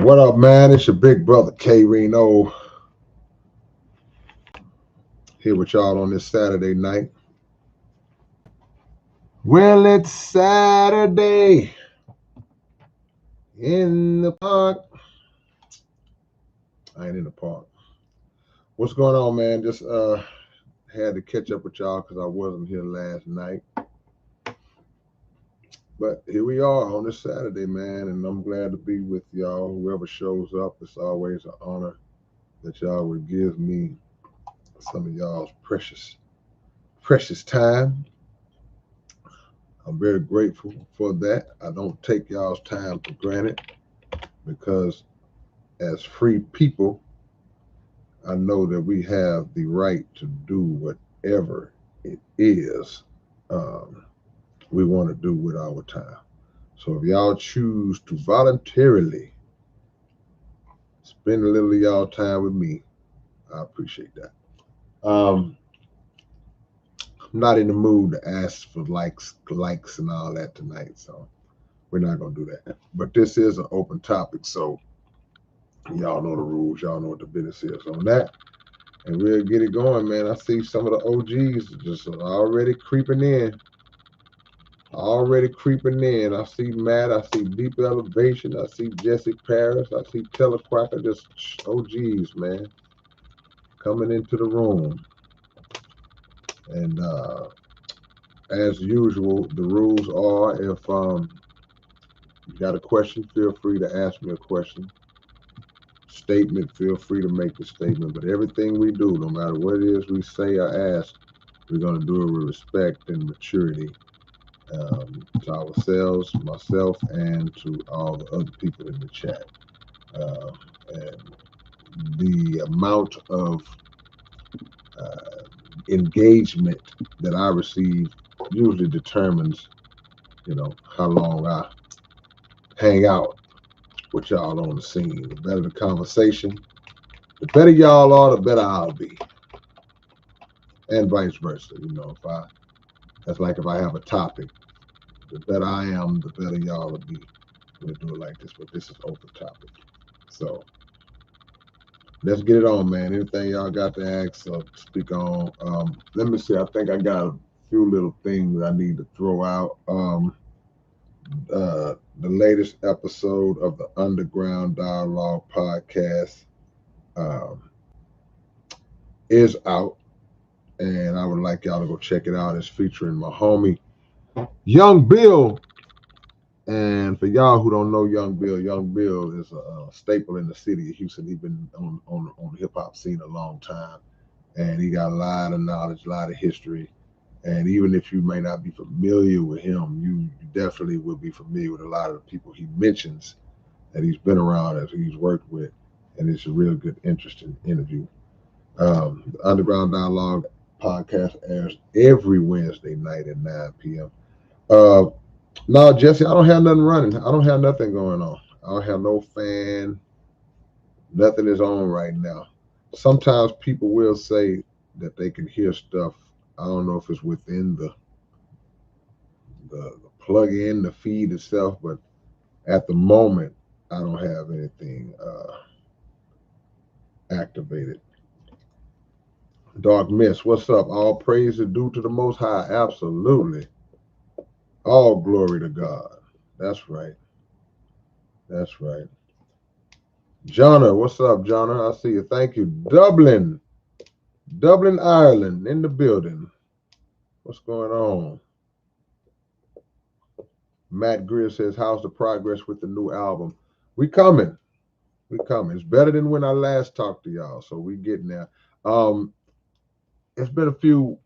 What up, man? It's your big brother K-Rino here with y'all on this Saturday night. Well, it's Saturday in the park. I ain't in the park. What's going on, man? Just had to catch up with y'all because I wasn't here last night. But here we are on this Saturday, man, and I'm glad to be with y'all. Whoever shows up, it's always an honor that y'all would give me some of y'all's precious time. I'm very grateful for that. I don't take y'all's time for granted because as free people, I know that we have the right to do whatever it is we want to do with our time. So if y'all choose to voluntarily spend a little of y'all time with me, I appreciate that. I'm not in the mood to ask for likes and all that tonight, so we're not gonna do that. But this is an open topic, so y'all know the rules. Y'all know what the business is on that. And we'll get it going, man. I see some of the OGs just already creeping in. I see Matt. I see Deep Elevation. I see Jesse Paris. I see Telequacker. Just OGs, man, coming into the room. And as usual, the rules are if you got a question, feel free to ask me a question. Statement, feel free to make the statement. But everything we do, no matter what it is we say or ask, we're going to do it with respect and maturity to ourselves, myself, and to all the other people in the chat. And the amount of engagement that I receive usually determines, how long I hang out with y'all on the scene. The better the conversation, the better y'all are, the better I'll be. And vice versa. That's like if I have a topic, the better I am, the better y'all will be. We'll do it like this, but this is open topic. So let's get it on, man. Anything y'all got to ask or speak on? Let me see. I think I got a few little things I need to throw out. The latest episode of the Underground Dialogue podcast is out, and I would like y'all to go check it out. It's featuring my homie Young Bill. And for y'all who don't know Young Bill is a staple in the city of Houston. He's been on the hip hop scene a long time, and he got a lot of knowledge, a lot of history. And even if you may not be familiar with him, you definitely will be familiar with a lot of the people he mentions that he's been around, that he's worked with, and it's a real good, interesting interview. The Underground Dialogue podcast airs every Wednesday night at 9 p.m. No, Jesse, I don't have nothing running. I don't have nothing going on. I don't have no fan. Nothing is on right now. Sometimes people will say that they can hear stuff. I don't know if it's within the plug-in, the feed itself, but at the moment, I don't have anything activated. Dark Mist, what's up? All praise is due to the Most High. Absolutely. All glory to God. That's right. That's right. Jonna, what's up, Jonna? I see you. Thank you. Dublin, Ireland, in the building. What's going on? Matt Greer says, how's the progress with the new album? We coming. It's better than when I last talked to y'all, so we getting there. It's been a few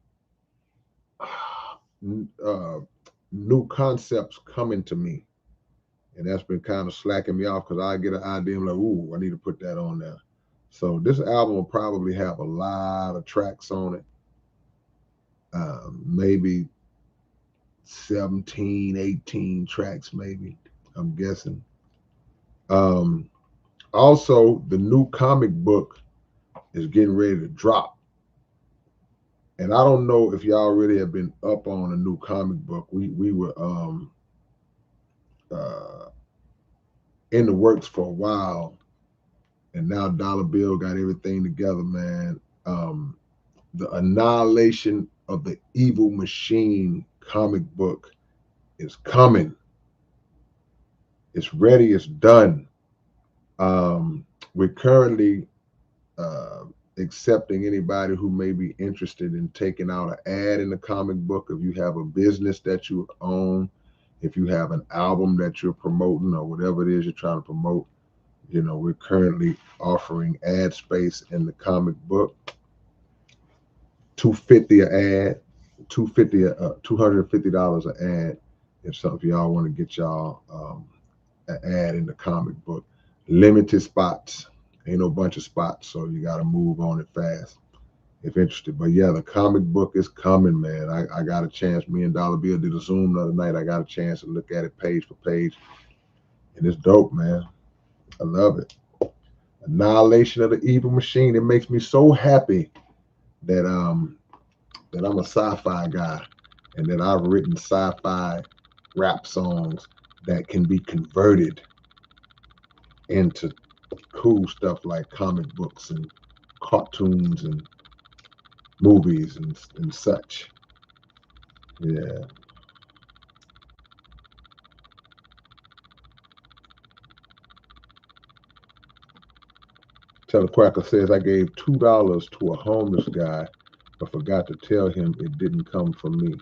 new concepts coming to me, and that's been kind of slacking me off because I get an idea. I'm like, ooh, I need to put that on there. So this album will probably have a lot of tracks on it. Maybe 17, 18 tracks, maybe, I'm guessing. Also, the new comic book is getting ready to drop. And I don't know if y'all really have been up on a new comic book. We were in the works for a while, and now Dollar Bill got everything together, man. The Annihilation of the Evil Machine comic book is coming. It's ready. It's done. We're currently uh, accepting anybody who may be interested in taking out an ad in the comic book. If you have a business that you own, if you have an album that you're promoting or whatever it is you're trying to promote, we're currently offering ad space in the comic book. $250 an ad, $250 an ad. If some of y'all want to get y'all an ad in the comic book, limited spots. Ain't no bunch of spots, so you got to move on it fast if interested. But yeah, the comic book is coming, man. I got a chance. Me and Dollar Bill did a Zoom the other night. I got a chance to look at it page for page, and it's dope, man. I love it. Annihilation of the Evil Machine. It makes me so happy that that I'm a sci-fi guy and that I've written sci-fi rap songs that can be converted into cool stuff like comic books and cartoons and movies and such. Yeah. Telequacker says I gave $2 to a homeless guy, but forgot to tell him it didn't come from me.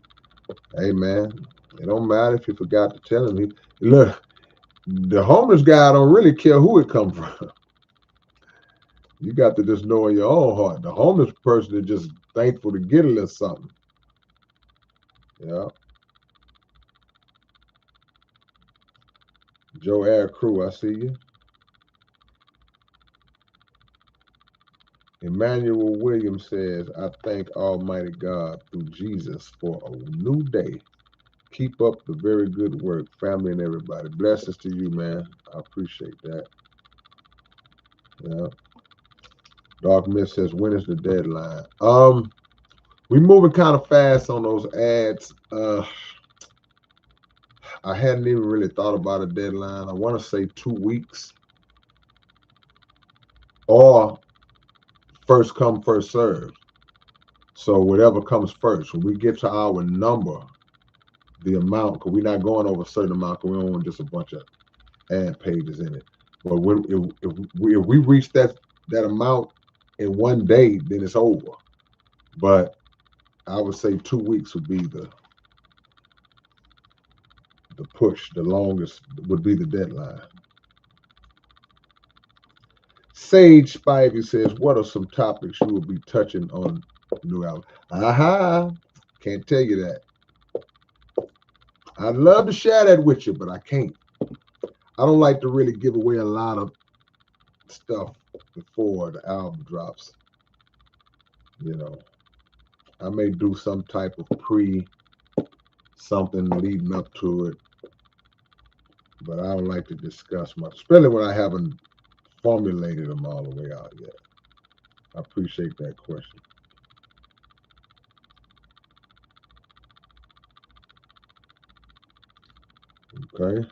Hey man, it don't matter if you forgot to tell him. Look, the homeless guy don't really care who it come from. You got to just know in your own heart. The homeless person is just thankful to get a little something. Yeah. Joe Air Crew, I see you. Emmanuel Williams says, I thank Almighty God through Jesus for a new day. Keep up the very good work, family and everybody. Blessings to you, man. I appreciate that. Yeah. Dark Mist says, when is the deadline? We moving kind of fast on those ads. I hadn't even really thought about a deadline. I want to say 2 weeks or first come, first serve. So whatever comes first. When we get to our number, the amount, because we're not going over a certain amount, because we don't want just a bunch of ad pages in it. But if we reach that amount in one day, then it's over. But I would say 2 weeks would be the push. The longest would be the deadline. Sage Spivey says, what are some topics you will be touching on New Album? Aha, can't tell you that. I'd love to share that with you, but I can't. I don't like to really give away a lot of stuff before the album drops. I may do some type of something leading up to it, but I don't like to discuss much, especially when I haven't formulated them all the way out yet. I appreciate that question. Okay.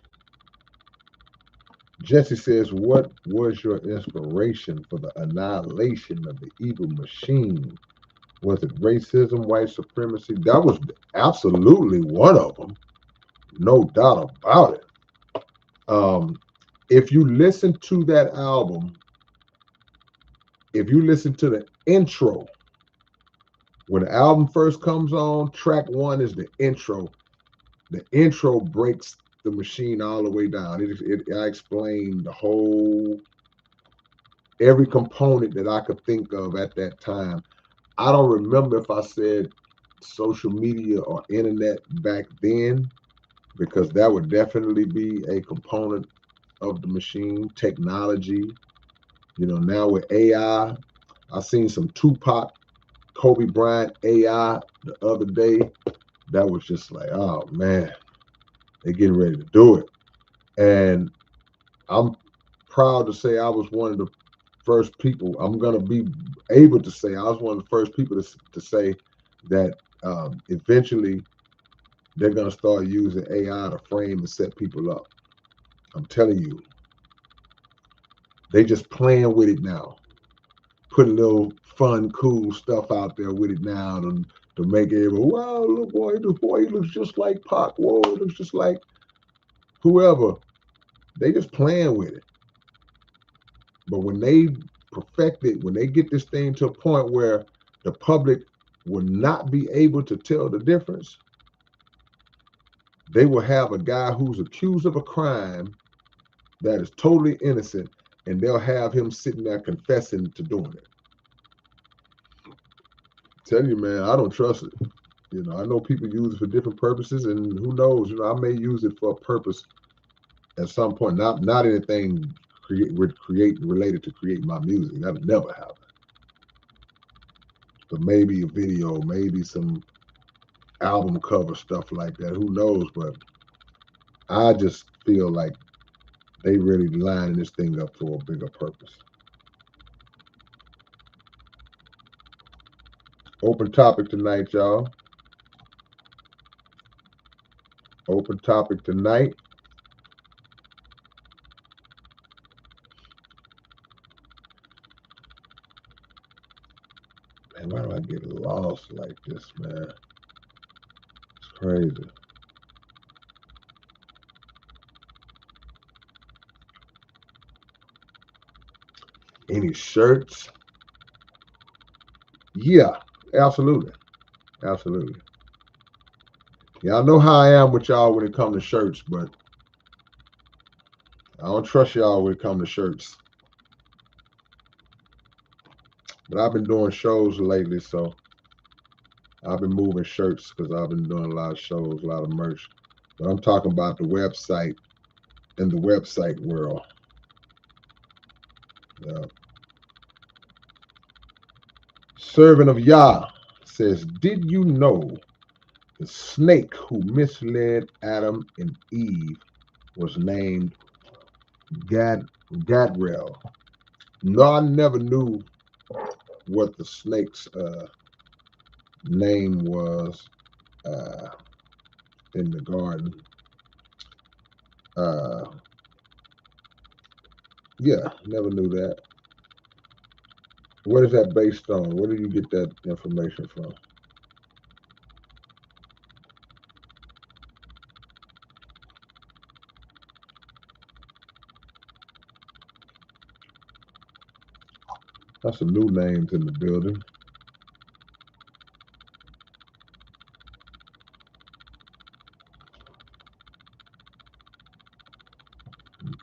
Jesse says, what was your inspiration for the annihilation of the evil machine? Was it racism, white supremacy? That was absolutely one of them. No doubt about it. If you listen to that album, if you listen to the intro, when the album first comes on, track one is the intro. The intro breaks the machine all the way down. I explained every component that I could think of at that time. I don't remember if I said social media or internet back then, because that would definitely be a component of the machine. Technology, now with AI, I seen some Tupac, Kobe Bryant AI the other day. That was just like, oh man, they're getting ready to do it. And I'm proud to say I was one of the first people. I'm going to be able to say I was one of the first people to say that eventually they're going to start using AI to frame and set people up. I'm telling you, They just playing with it now, putting little fun, cool stuff out there with it now to make everybody, wow, look, boy, he looks just like Pac. Whoa, he looks just like whoever. They just playing with it. But when they perfect it, when they get this thing to a point where the public will not be able to tell the difference, they will have a guy who's accused of a crime that is totally innocent, and they'll have him sitting there confessing to doing it. Tell you, man, I don't trust it. I know people use it for different purposes, and who knows? I may use it for a purpose at some point. Not anything create related to create my music. That'll never happen. But maybe a video, maybe some album cover stuff like that. Who knows? But I just feel like they really lining this thing up for a bigger purpose. Open topic tonight, y'all. Open topic tonight. Man, why do I get lost like this, man? It's crazy. Any shirts? Yeah, absolutely. Absolutely. Y'all know how I am with y'all when it comes to shirts, but I don't trust y'all when it comes to shirts. But I've been doing shows lately, so I've been moving shirts because I've been doing a lot of shows, a lot of merch. But I'm talking about the website and the website world. Yeah. Servant of Yah says, did you know the snake who misled Adam and Eve was named Gadriel? No, I never knew what the snake's name was uh, in the garden. Uh, yeah, never knew that. What is that based on? Where do you get that information from? That's some new names in the building.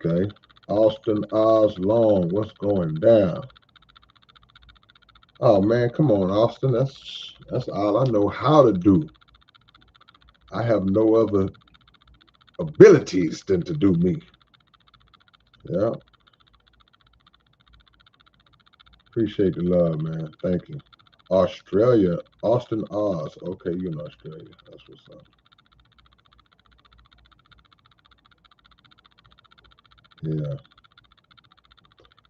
Okay. Austin Oz Long, what's going down? Oh man, come on, Austin. That's all I know how to do. I have no other abilities than to do me. Yeah. Appreciate the love, man. Thank you. Australia, Austin Oz. Okay, you're in Australia. That's what's up. Yeah.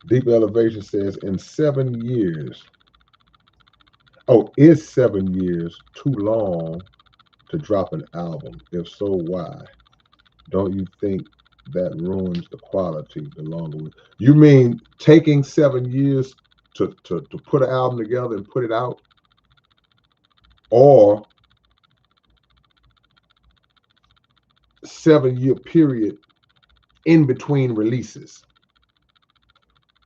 Deep Elevation says in 7 years. Oh, is 7 years too long to drop an album? If so, why? Don't you think that ruins the quality the longer you mean taking 7 years to put an album together and put it out? Or 7 year period in between releases?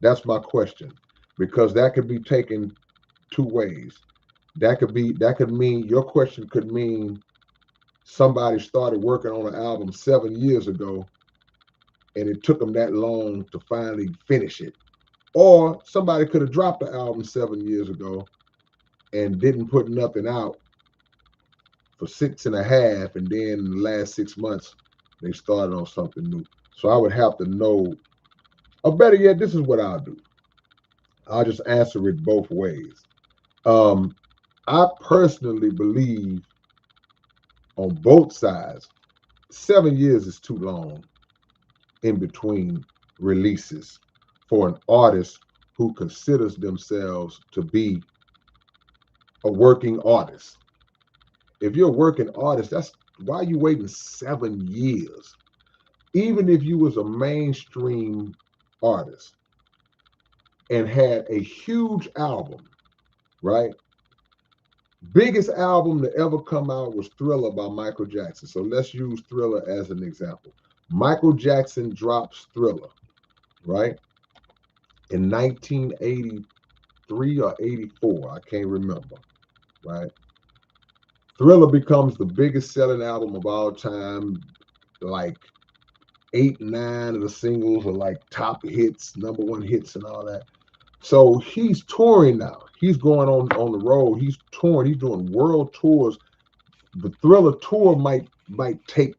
That's my question. Because that could be taken two ways. That could mean your question could mean somebody started working on an album 7 years ago and it took them that long to finally finish it. Or somebody could have dropped the album 7 years ago and didn't put nothing out for 6.5, and then in the last 6 months they started on something new. So I would have to know, or better yet, this is what I'll do. I'll just answer it both ways. I personally believe on both sides, 7 years is too long in between releases for an artist who considers themselves to be a working artist. If you're a working artist, that's why are you waiting 7 years? Even if you was a mainstream artist, and had a huge album, right? Biggest album to ever come out was Thriller by Michael Jackson. So let's use Thriller as an example. Michael Jackson drops Thriller, right? In 1983 or 84, I can't remember, right? Thriller becomes the biggest selling album of all time. Like 8, 9 of the singles are like top hits, number one hits, and all that. So he's touring now. He's going on the road. He's touring. He's doing world tours. The Thriller tour might take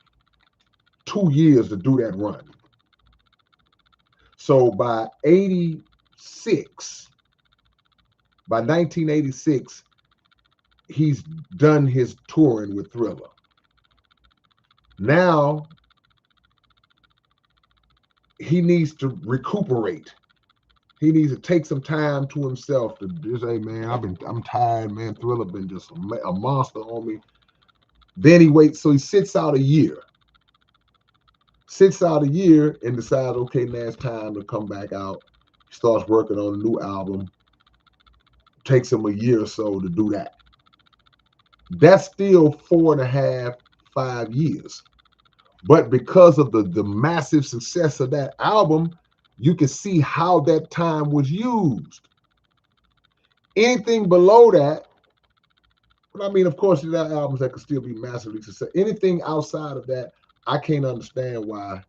2 years to do that run. So by 1986, he's done his touring with Thriller. Now he needs to recuperate. He needs to take some time to himself to just say, man, I'm tired, man. Thriller been just a monster on me. Then he waits, so he sits out a year. And decides, okay, now it's time to come back out. He starts working on a new album. Takes him a year or so to do that. That's still 4.5, 5 years. But because of the massive success of that album, you can see how that time was used. Anything below that, I mean, of course, there are albums that could still be massively successful. Anything outside of that, I can't understand why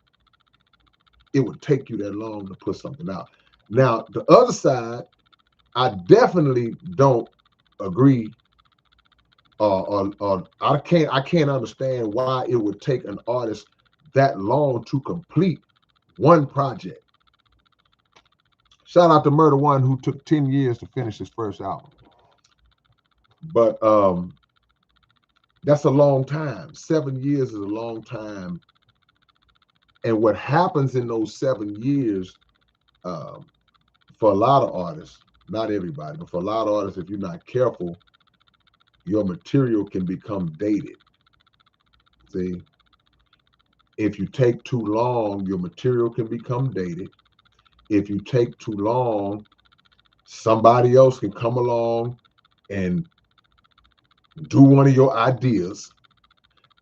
it would take you that long to put something out. Now, the other side, I definitely don't agree, I can't understand why it would take an artist that long to complete one project. Shout out to Murder One, who took 10 years to finish his first album. But that's a long time. 7 years is a long time. And what happens in those 7 years, for a lot of artists, not everybody, but for a lot of artists, if you're not careful, your material can become dated. See, if you take too long, your material can become dated. If you take too long, somebody else can come along and do one of your ideas,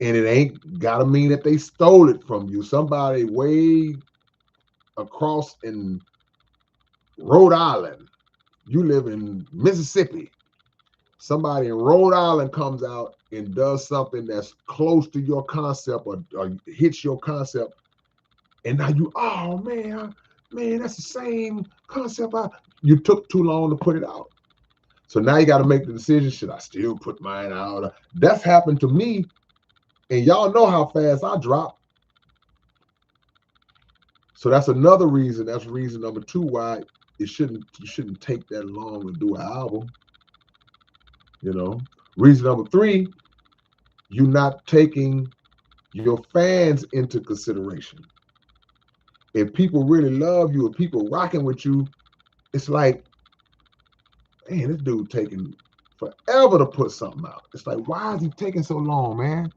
and it ain't gotta mean that they stole it from you. Somebody way across in Rhode Island, you live in Mississippi. Somebody in Rhode Island comes out and does something that's close to your concept, or hits your concept, and now oh man, that's the same concept. You took too long to put it out. So now you got to make the decision, should I still put mine out? That's happened to me, and y'all know how fast I drop. So that's another reason. That's reason number 2 why you shouldn't take that long to do an album. Reason number 3, you're not taking your fans into consideration. If people really love you, if people rocking with you, it's like, man, this dude taking forever to put something out. It's like, why is he taking so long, man?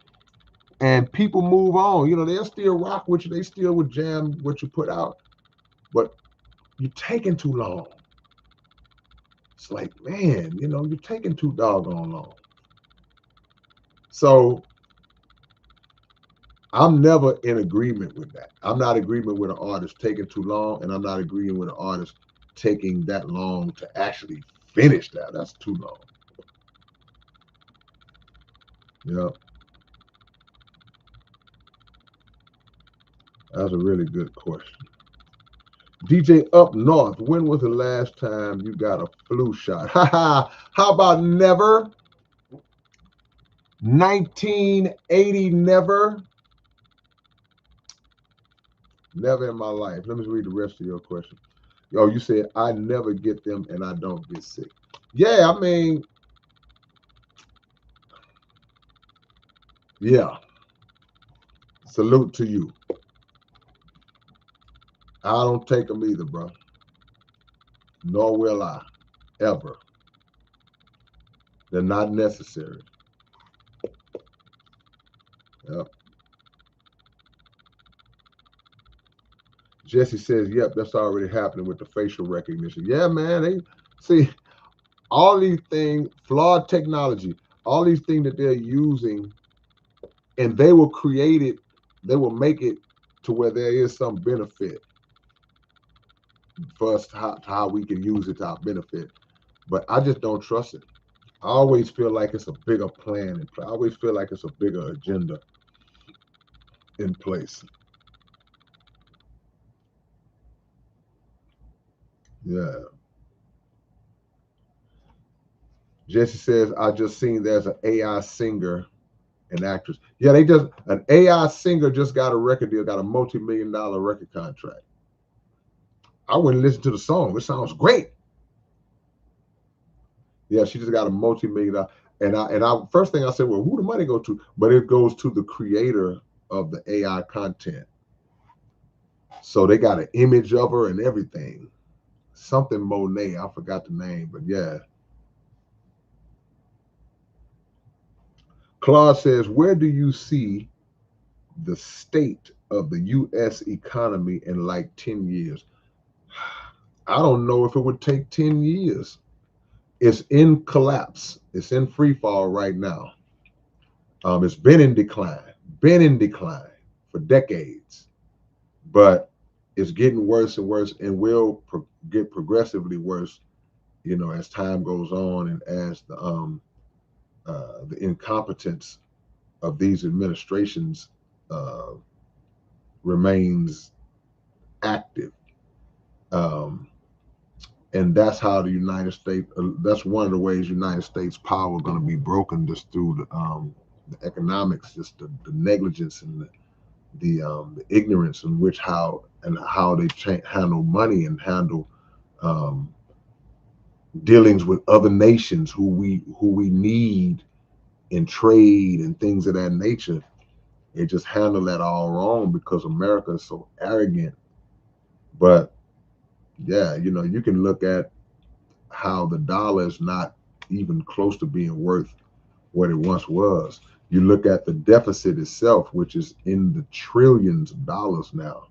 And people move on. They'll still rock with you. They still would jam what you put out. But you're taking too long. It's like, man, you're taking too doggone long. So I'm never in agreement with that. I'm not in agreement with an artist taking too long, and I'm not agreeing with an artist taking that long to actually finish that. That's too long. Yeah. That's a really good question. DJ Up North, when was the last time you got a flu shot? How about never? 1980, never? Never in my life. Let me read the rest of your question. You said, I never get them and I don't get sick. Yeah, I mean, yeah. Salute to you. I don't take them either, bro. Nor will I, ever. They're not necessary. Yep. Jesse says, yep, that's already happening with the facial recognition. Yeah, man. They see all these things, flawed technology, all these things that they're using, and they will create it, they will make it to where there is some benefit for us to how we can use it to our benefit. But I just don't trust it. I always feel like it's a bigger plan. I always feel like it's a bigger agenda in place. Yeah. Jesse says, I just seen there's an AI singer and actress. Yeah, they just, an AI singer just got a record deal, got a multi-million-dollar record contract. I went and listened to the song. It sounds great. Yeah, she just got a multi-million-dollar. And I first thing I said, well, who the money go to? But it goes to the creator of the AI content. So they got an image of her and everything. Something Monet, I forgot the name, but yeah. Claude says, where do you see the state of the U.S. economy in like 10 years? I don't know if it would take 10 years. It's in collapse. It's in free fall right now. It's been in decline for decades, but it's getting worse and worse and will get progressively worse, as time goes on and as the incompetence of these administrations uh, remains active. Um, and that's how the United States. That's one of the ways United States power is going to be broken, just through the economics, just the negligence and the ignorance in which how they handle money and handle um, dealings with other nations who we need in trade and things of that nature. They just handle that all wrong because America is so arrogant. But yeah, you can look at how the dollar is not even close to being worth what it once was. You look at the deficit itself, which is in the trillions of dollars now.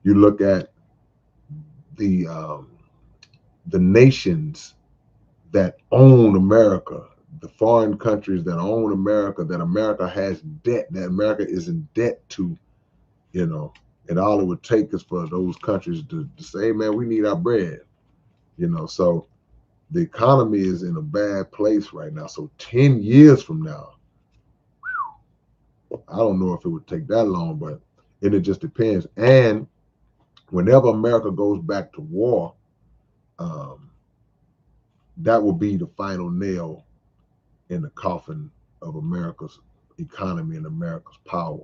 You look at the um, the nations that own America, the foreign countries that own America, that America has debt, that America is in debt to, you know, and all it would take is for those countries to say, hey, man, we need our bread, So the economy is in a bad place right now. So 10 years from now, I don't know if it would take that long, but it just depends. And whenever America goes back to war, um, that will be the final nail in the coffin of America's economy and America's power.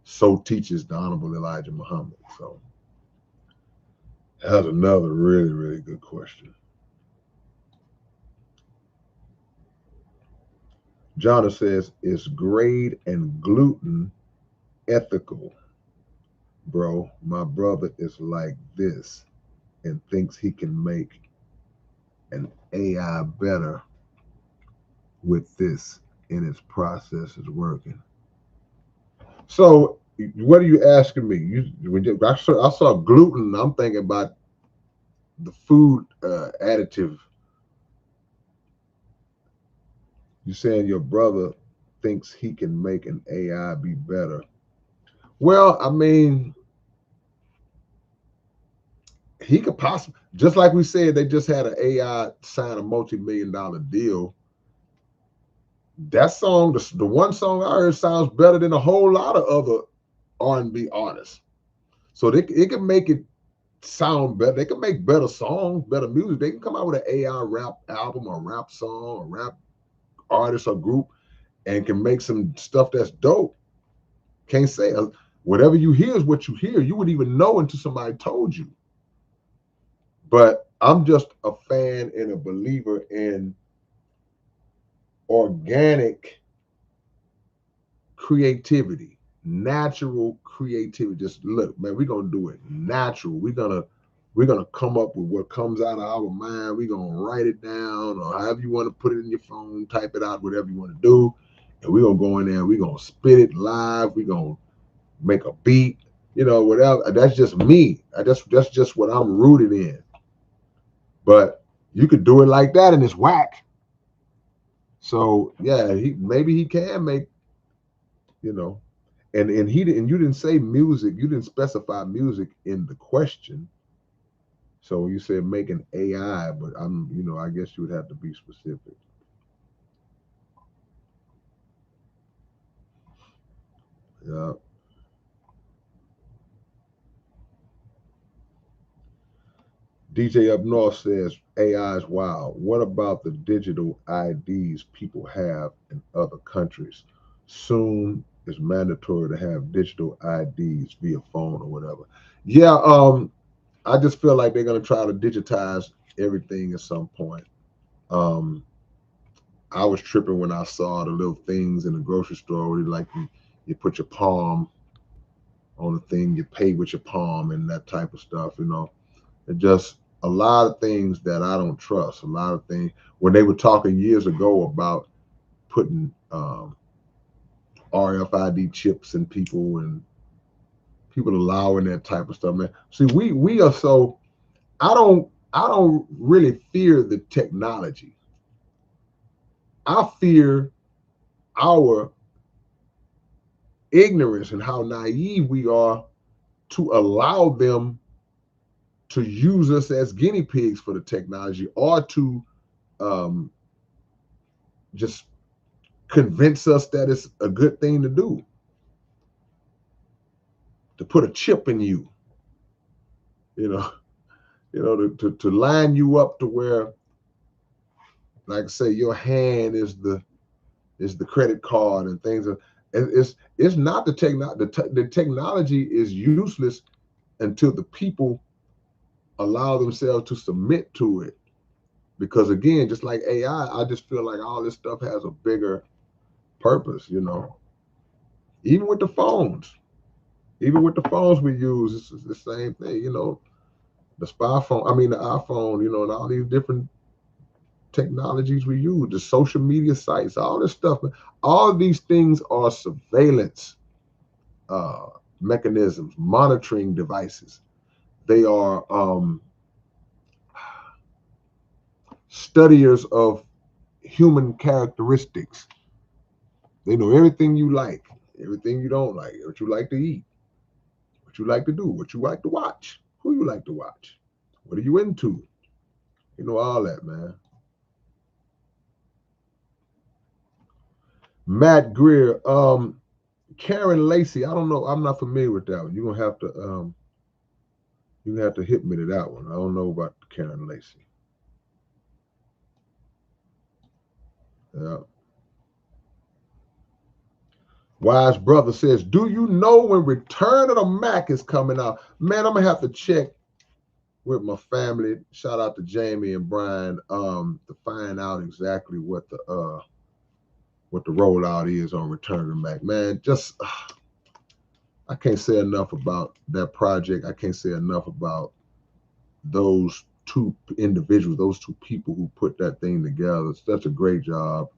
So teaches the Honorable Elijah Muhammad. So that's another really, really good question. Jonna says, is grade and gluten ethical? Bro, my brother is like this and thinks he can make an AI better with this, and its process is working. So what are you asking me? I saw gluten. I'm thinking about the food additive. You saying your brother thinks he can make an AI be better? Well, I mean, he could possibly, just like we said, they just had an AI sign a multi-million-dollar deal. That song, the one song I heard, sounds better than a whole lot of other R&B artists. So it can make it sound better. They can make better songs, better music. They can come out with an AI rap album or rap song or rap artist or group and can make some stuff that's dope. Can't say whatever you hear is what you hear. You wouldn't even know until somebody told you. But I'm just a fan and a believer in organic creativity, natural creativity. Just look, man, we're gonna do it natural. We're gonna come up with what comes out of our mind. We're gonna write it down, or however you want to put it in your phone, type it out, whatever you want to do. And we're gonna go in there, we're gonna spit it live, we're gonna make a beat, you know, whatever. That's just me. That's just what I'm rooted in. But you could do it like that and it's whack. So yeah, maybe he can make, you know, and he didn't. You didn't say music. You didn't specify music in the question. So you said make an AI, but I guess you would have to be specific. Yeah. DJ Up North says AI is wild. What about the digital IDs people have in other countries? Soon it's mandatory to have digital IDs via phone or whatever. Yeah, I just feel like they're gonna try to digitize everything at some point. Um, I was tripping when I saw the little things in the grocery store where you put your palm on the thing, you pay with your palm and that type of stuff, It just a lot of things that I don't trust. A lot of things when they were talking years ago about putting RFID chips in people and people allowing that type of stuff, man. See, we are so I don't really fear the technology. I fear our ignorance and how naive we are to allow them to use us as guinea pigs for the technology or to um, just convince us that it's a good thing to do, to put a chip in you, you know, to line you up to where, like I say, your hand is the credit card and things. It's not the technology. The technology is useless until the people allow themselves to submit to it. Because again, just like AI, I just feel like all this stuff has a bigger purpose. Even with the phones, even with the phones we use, it's the same thing. The spy phone, I mean the iPhone, and all these different technologies we use, the social media sites, all this stuff. All of these things are surveillance uh, mechanisms, monitoring devices. They are studiers of human characteristics. They know everything you like, everything you don't like, what you like to eat, what you like to do, what you like to watch, who you like to watch, what are you into. All that, man. Matt Greer, Karen Lacey. I don't know. I'm not familiar with that one. You gonna have to hit me to that one. I don't know about Karen Lacey. Yeah. Wise brother says, "Do you know when Return of the Mac is coming out?" Man, I'm gonna have to check with my family. Shout out to Jamie and Brian to find out exactly what the rollout is on Return of the Mac. Man, just I can't say enough about that project. I can't say enough about those two individuals, those two people who put that thing together. Such a great job.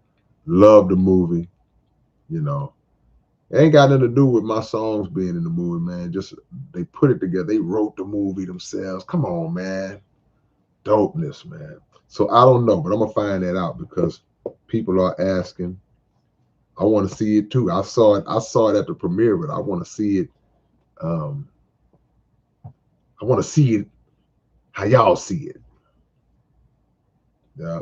Love the movie. You know, it ain't got nothing to do with my songs being in the movie, man. Just they put it together. They wrote the movie themselves. Come on, man. Dopeness, man. So I don't know, but I'm gonna find that out because people are asking. I want to see it too. I saw it. I saw it at the premiere, but I want to see it. Um, I want to see it how y'all see it. Yeah.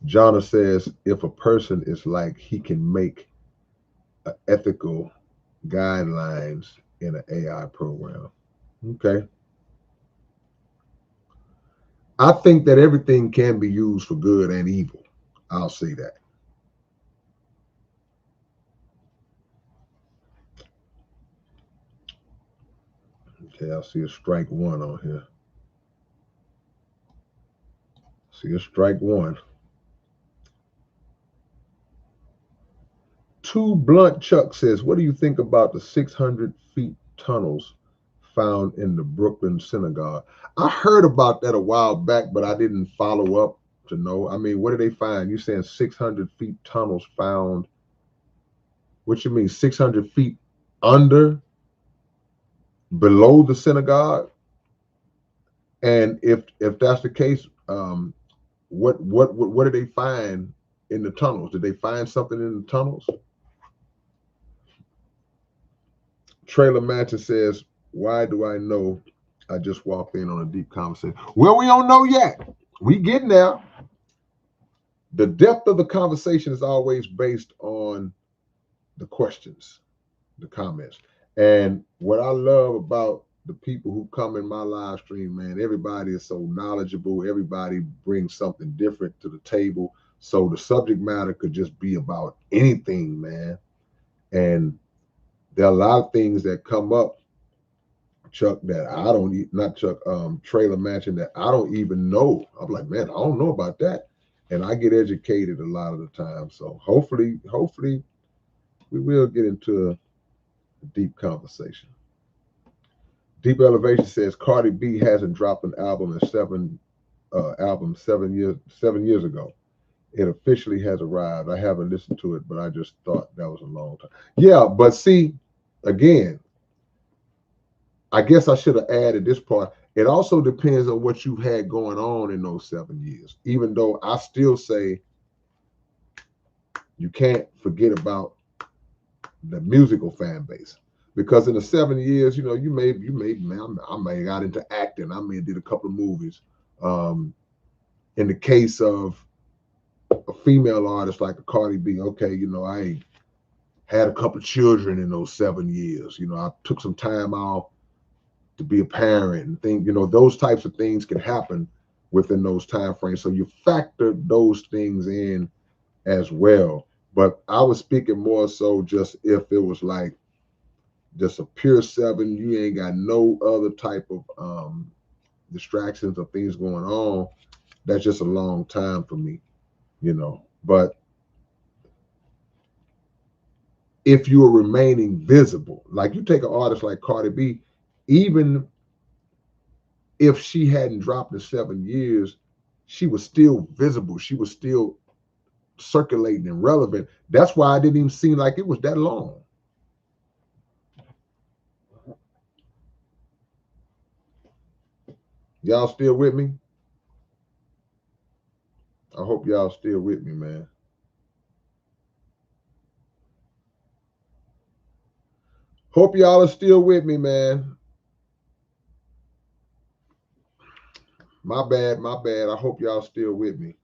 Jonna says if a person is like he can make ethical guidelines in an AI program. Okay. I think that everything can be used for good and evil. I'll say that. Okay, I see a strike one on here. See a strike one. Two Blunt Chuck says, what do you think about the 600 feet tunnels found in the Brooklyn synagogue? I heard about that a while back, but I didn't follow up to know. I mean, what did they find? You saying 600 feet tunnels found What you mean, 600 feet under, below the synagogue? And if that's the case, what did they find in the tunnels? Did they find something in the tunnels? Trailer Mansion says, "Why do I know? I just walked in on a deep conversation." Well, we don't know yet. We getting there. The depth of the conversation is always based on the questions, the comments. And what I love about the people who come in my live stream, man, everybody is so knowledgeable. Everybody brings something different to the table. So the subject matter could just be about anything, man. And there are a lot of things that come up, Chuck, that I don't, not Chuck, Trailer Mansion, that I don't even know. I'm like, man, I don't know about that. And I get educated a lot of the time. So hopefully we will get into a deep conversation. Deep Elevation says Cardi B hasn't dropped an album in 7 years ago. It officially has arrived. I haven't listened to it, but I just thought that was a long time. Yeah, but see, again, I guess I should have added this part. It also depends on what you've had going on in those 7 years. Even though I still say you can't forget about the musical fan base. Because in the 7 years, man, I may have got into acting. I may have did a couple of movies. In the case of a female artist like a Cardi B, okay, I had a couple of children in those 7 years. I took some time out to be a parent and think, those types of things can happen within those time frames. So you factor those things in as well. But I was speaking more so just if it was like just a pure 7, you ain't got no other type of distractions or things going on. That's just a long time for me. But if you are remaining visible, like you take an artist like Cardi B, even if she hadn't dropped in 7 years, she was still visible. She was still circulating and relevant. That's why it didn't even seem like it was that long. Y'all still with me? I hope y'all still with me, man. Hope y'all are still with me, man. My bad, my bad. I hope y'all still with me.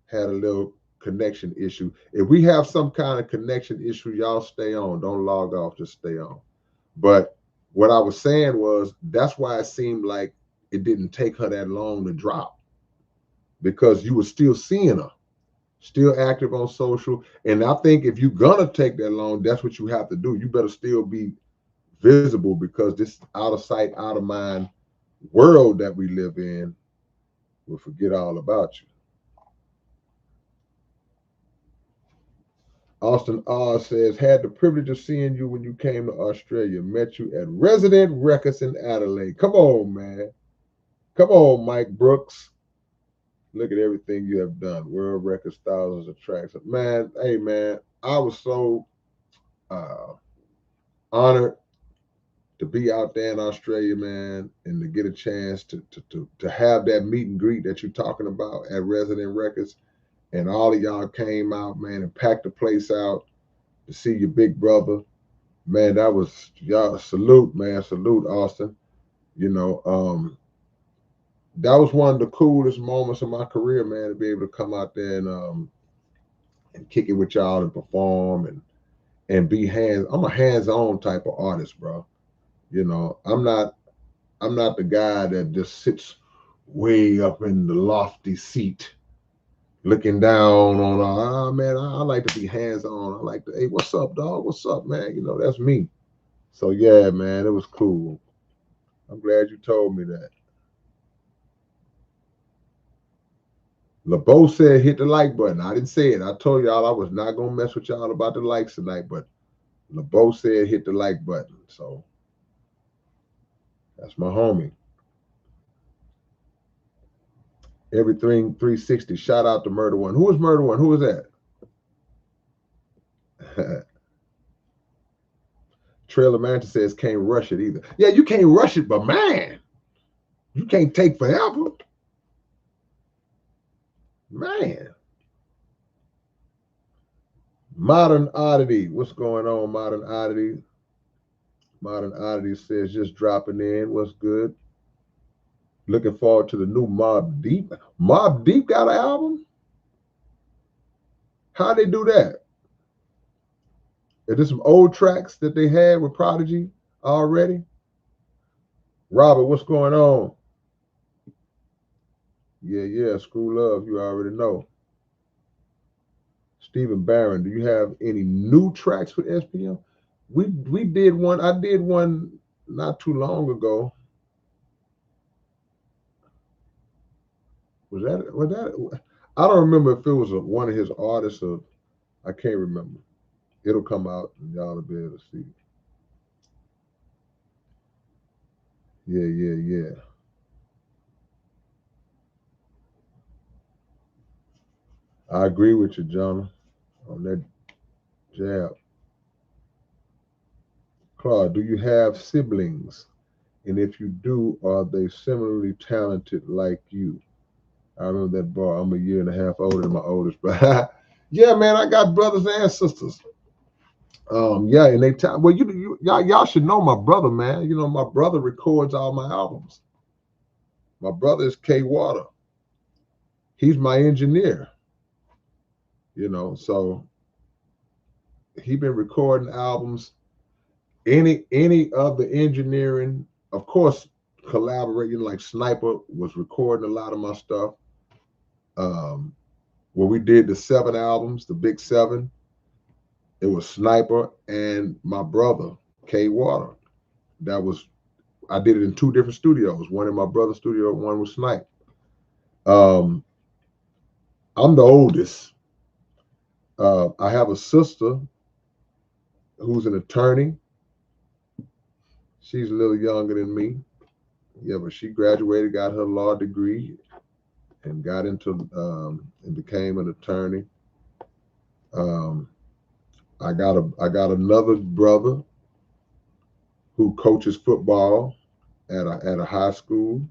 Had a little connection issue. If we have some kind of connection issue, y'all stay on. Don't log off, just stay on. But what I was saying was that's why it seemed like it didn't take her that long to drop, because you were still seeing her, still active on social. And I think if you're gonna take that long, that's what you have to do. You better still be visible, because this out of sight, out of mind world that we live in will forget all about you. Austin R says, had the privilege of seeing you when you came to Australia. Met you at Resident Records in Adelaide. Come on, man. Come on, Mike Brooks. Look at everything you have done. World records, thousands of tracks. Man, hey, man, I was so uh, honored to be out there in Australia, man, and to get a chance to have that meet and greet that you're talking about at Resident Records. And all of y'all came out, man, and packed the place out to see your big brother. Man, that was y'all salute, man. Salute, Austin. You know, that was one of the coolest moments of my career, man, to be able to come out there and kick it with y'all and perform and be hands. I'm a hands-on type of artist, bro. I'm not the guy that just sits way up in the lofty seat looking down on man, I like to be hands-on. I like to, hey, what's up, dog? What's up, man? That's me. So yeah, man, it was cool. I'm glad you told me that. LeBeau said hit the like button. I didn't say it. I told y'all I was not gonna mess with y'all about the likes tonight, but LeBeau said hit the like button. So that's my homie. Everything 360. Shout out to Murder One. Who is Murder One? Who is that? Trailer Mansion says can't rush it either. Yeah, you can't rush it, but man, you can't take forever. Man. Modern Oddity. What's going on, Modern Oddity? Modern Oddity says just dropping in. What's good? Looking forward to the new Mobb Deep. Mobb Deep got an album? How'd they do that? Is there some old tracks that they had with Prodigy already? Robert, what's going on? Yeah, Screw Love, you already know. Stephen Barron, do you have any new tracks with SPM? We did one. I did one not too long ago. Was that? I don't remember if it was one of his artists or I can't remember. It'll come out and y'all will be able to see. Yeah. I agree with you, John, on that jab. Claude, do you have siblings? And if you do, are they similarly talented like you? I remember that bar. I'm a year and a half older than my oldest brother. Yeah, man, I got brothers and sisters. Yeah, and they tell well, y'all should know my brother, man. You know, my brother records all my albums. My brother is K Water. He's my engineer. You know, so he been recording albums. Any of the engineering, of course, collaborating like Sniper was recording a lot of my stuff. When we did the 7 albums, the big 7, it was Sniper and my brother K Water. I did it in 2 different studios. One in my brother's studio, one with Snipe. I'm the oldest. I have a sister who's an attorney. She's a little younger than me. Yeah, but she graduated, got her law degree, and got into and became an attorney. I got another brother who coaches football at a high school.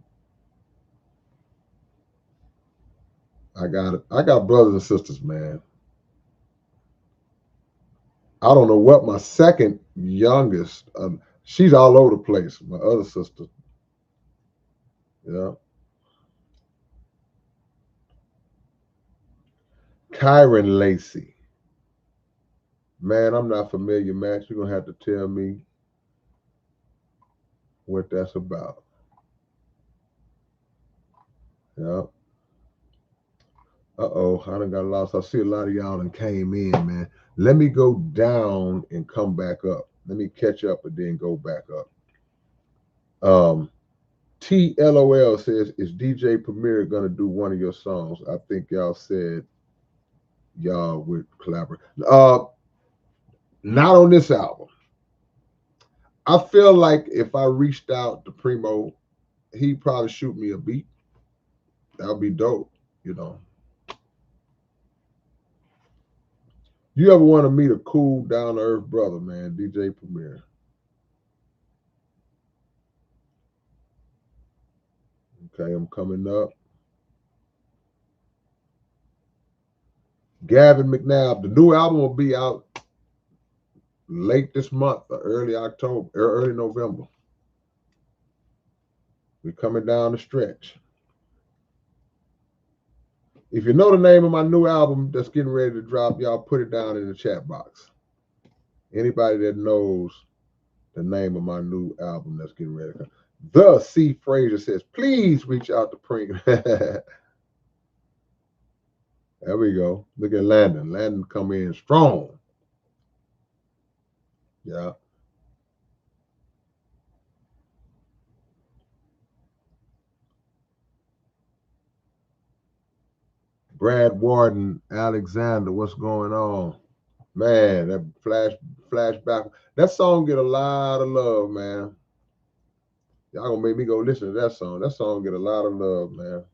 I got brothers and sisters, man. I don't know what my second youngest. She's all over the place. My other sister. Yeah. Kyron Lacey. Man, I'm not familiar, Max. You're gonna have to tell me what that's about. Yeah. I done got lost. I see a lot of y'all done came in, man. Let me go down and come back up. Let me catch up and then go back up. TLOL says, is DJ Premier gonna do one of your songs? I think y'all said y'all would collaborate. Not on this album. I feel like if I reached out to Primo, he'd probably shoot me a beat. That would be dope, you know. You ever want to meet a cool, down-to-earth brother, man? DJ Premier. Okay, I'm coming up. Gavin McNabb. The new album will be out late this month, or early October, or early November. We're coming down the stretch. If you know the name of my new album that's getting ready to drop, y'all put it down in the chat box. Anybody that knows the name of my new album that's getting ready to come. The C. Fraser says, please reach out to Pring. There we go. Look at Landon. Landon come in strong. Yeah. Brad Warden, Alexander, what's going on? Man, that flashback. That song get a lot of love, man. Y'all gonna make me go listen to that song. That song get a lot of love, man.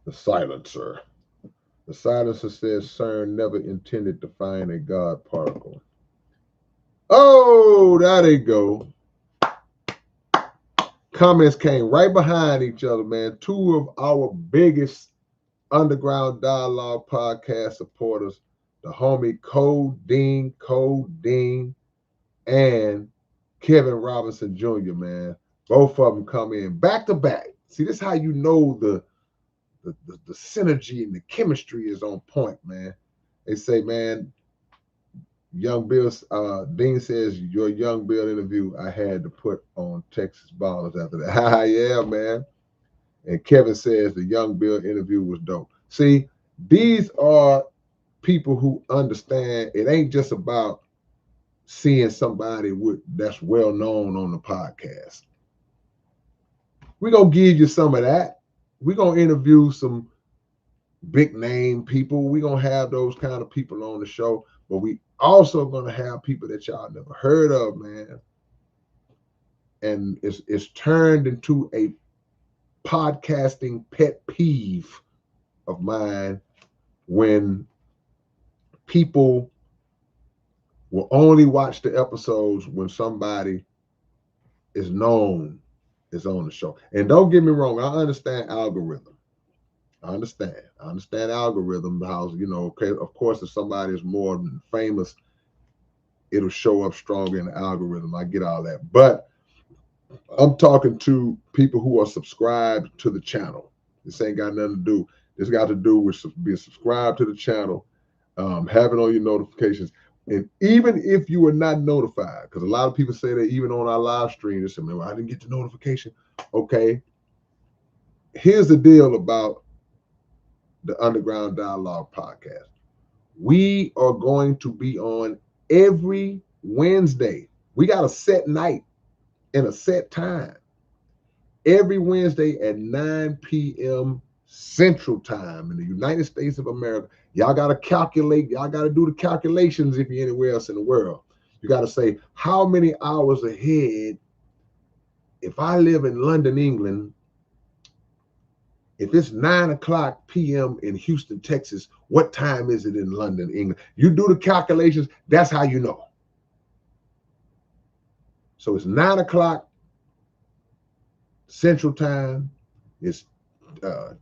The Silencer. The silencer says CERN never intended to find a God particle. Oh, there they go. Comments came right behind each other, man. Two of our biggest Underground Dialogue podcast supporters, the homie Codeine, and Kevin Robinson Jr., man. Both of them come in back to back. See, this is how you know the synergy and the chemistry is on point, man. They say, man, Young Bill, Dean says, your Young Bill interview, I had to put on Texas Ballers after that. Yeah, man. And Kevin says the Young Bill interview was dope. See, these are people who understand it ain't just about seeing somebody that's well known on the podcast. We're going to give you some of that. We're going to interview some big name people. We're going to have those kind of people on the show, but we also going to have people that y'all never heard of, man. And it's turned into a podcasting pet peeve of mine when people will only watch the episodes when somebody is known is on the show. And don't get me wrong, I understand algorithm. I understand algorithm, how, okay, of course, if somebody is more famous, it'll show up stronger in the algorithm. I get all that. But I'm talking to people who are subscribed to the channel. This ain't got nothing to do. This got to do with being subscribed to the channel, having all your notifications. And even if you are not notified, because a lot of people say that even on our live stream, they say, man, well, I didn't get the notification. Okay. Here's the deal about the Underground Dialogue podcast. We are going to be on every Wednesday. We got a set night and a set time. Every Wednesday at 9 p.m. Central Time in the United States of America. Y'all got to calculate. Y'all got to do the calculations if you're anywhere else in the world. You got to say, how many hours ahead? If I live in London, England, if it's 9 o'clock p.m. in Houston, Texas, what time is it in London, England? You do the calculations. That's how you know. So it's 9 o'clock Central Time. It's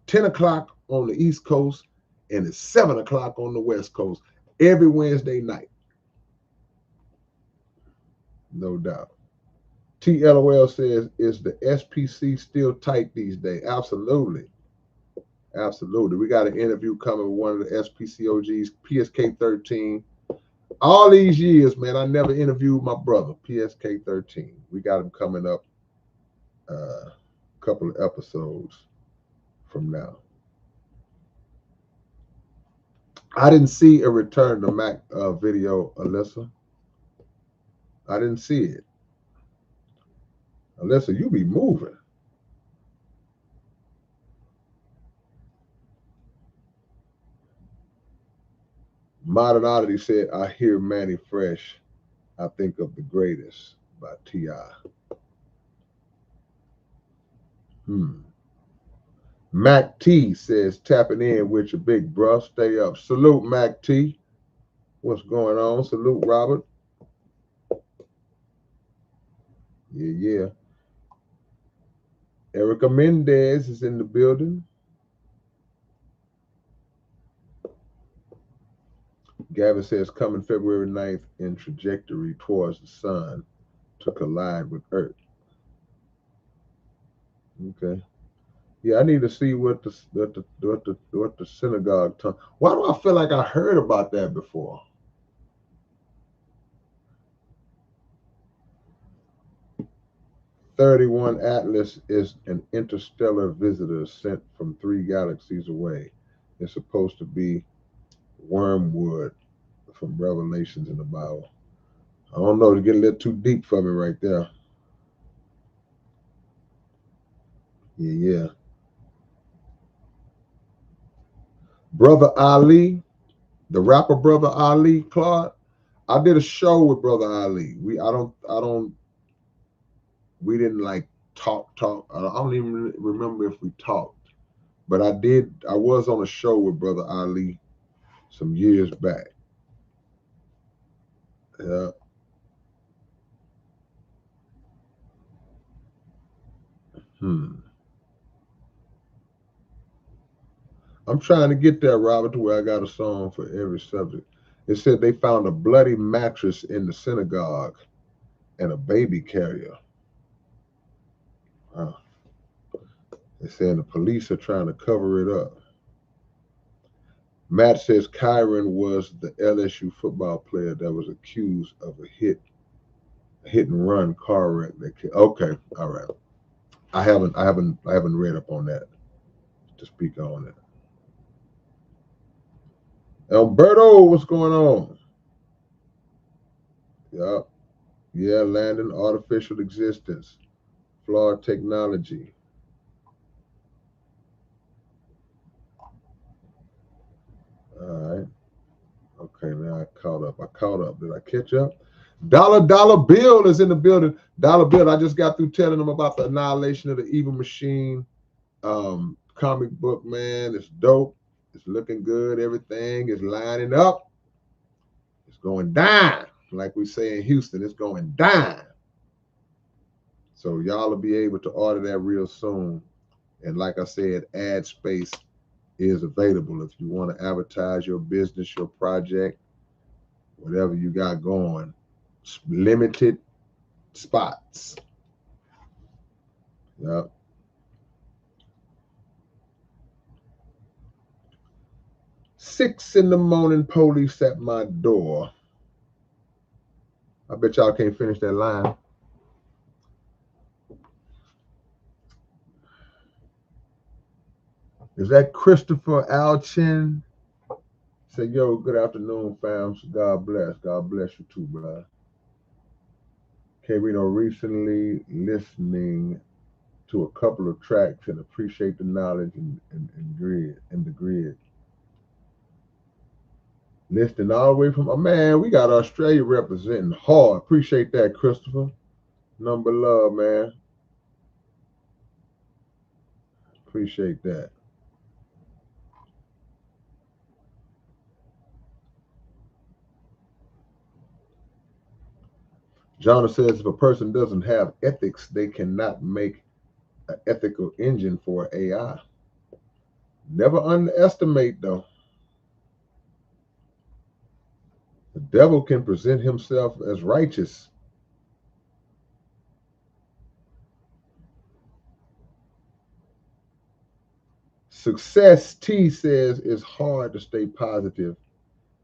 10 o'clock on the East Coast, and it's 7 o'clock on the West Coast every Wednesday night. No doubt. TLOL says, is the SPC still tight these days? Absolutely. Absolutely. We got an interview coming with one of the SPC OGs, PSK 13. All these years, man, I never interviewed my brother, PSK 13. We got him coming up a couple of episodes from now. I didn't see a Return to Mac video, Alyssa. I didn't see it. Alyssa, you be moving. Modern Oddity said, I hear Manny Fresh. I think of The Greatest by T.I. Mac T says, tapping in with your big bruh. Stay up. Salute, Mac T. What's going on? Salute, Robert. Yeah. Erica Mendez is in the building. Gavin says, coming February 9th in trajectory towards the sun to collide with Earth. Okay. Yeah, I need to see what the synagogue tongue. Why do I feel like I heard about that before? "31 Atlas is an interstellar visitor sent from 3 galaxies away. It's supposed to be wormwood from Revelations in the Bible." I don't know, to get a little too deep for me right there. Yeah. Brother Ali, the rapper Brother Ali, Claude. I did a show with Brother Ali. We didn't like talk. I don't even remember if we talked, But I was on a show with Brother Ali some years back. Yeah. I'm trying to get there, Robert, to where I got a song for every subject. It said they found a bloody mattress in the synagogue and a baby carrier. Wow. They saying the police are trying to cover it up. Matt says K-Rino was the LSU football player that was accused of a hit and run car wreck. Okay, all right. I haven't read up on that to speak on it. Alberto, what's going on? Yeah, yeah, landing artificial existence, flawed technology. All right. Okay, now I caught up. Did I catch up? Dollar Bill is in the building. Dollar Bill, I just got through telling them about the annihilation of the evil machine comic book, man. It's dope. It's looking good. Everything is lining up. It's going down. Like we say in Houston, it's going down. So y'all will be able to order that real soon. And like I said, ad space is available if you want to advertise your business, your project, whatever you got going. Limited spots. Yep. 6 in the morning, police at my door. I bet y'all can't finish that line. Is that Christopher Alchin? Say, yo, good afternoon, fam. God bless. God bless you too, bro. K-Rino recently listening to a couple of tracks and appreciate the knowledge and the grid. Listening all the way from, oh man, we got Australia representing hard. Appreciate that, Christopher. Number love, man. Appreciate that. Jonah says if a person doesn't have ethics, they cannot make an ethical engine for AI. Never underestimate, though. The devil can present himself as righteous. Success, T says, is hard to stay positive,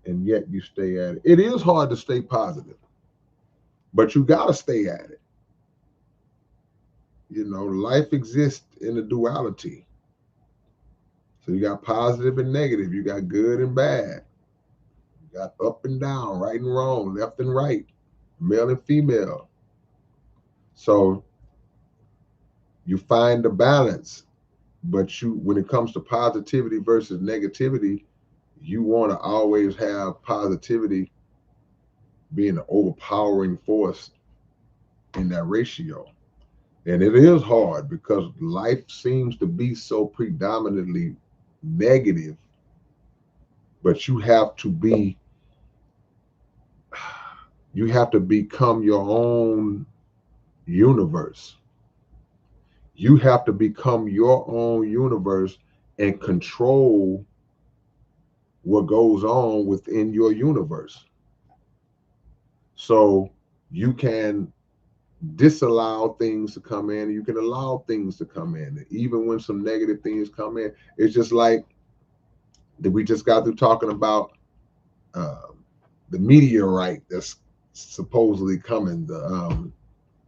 and yet you stay at it. It is hard to stay positive, but you got to stay at it. You know, life exists in a duality. So you got positive and negative. You got good and bad. You got up and down, right and wrong, left and right, male and female. So you find the balance, but when it comes to positivity versus negativity, you want to always have positivity being an overpowering force in that ratio. And it is hard because life seems to be so predominantly negative, but you have to become your own universe. You have to become your own universe and control what goes on within your universe. So you can disallow things to come in, you can allow things to come in. Even when some negative things come in, it's just like that we just got through talking about the meteorite that's supposedly coming, the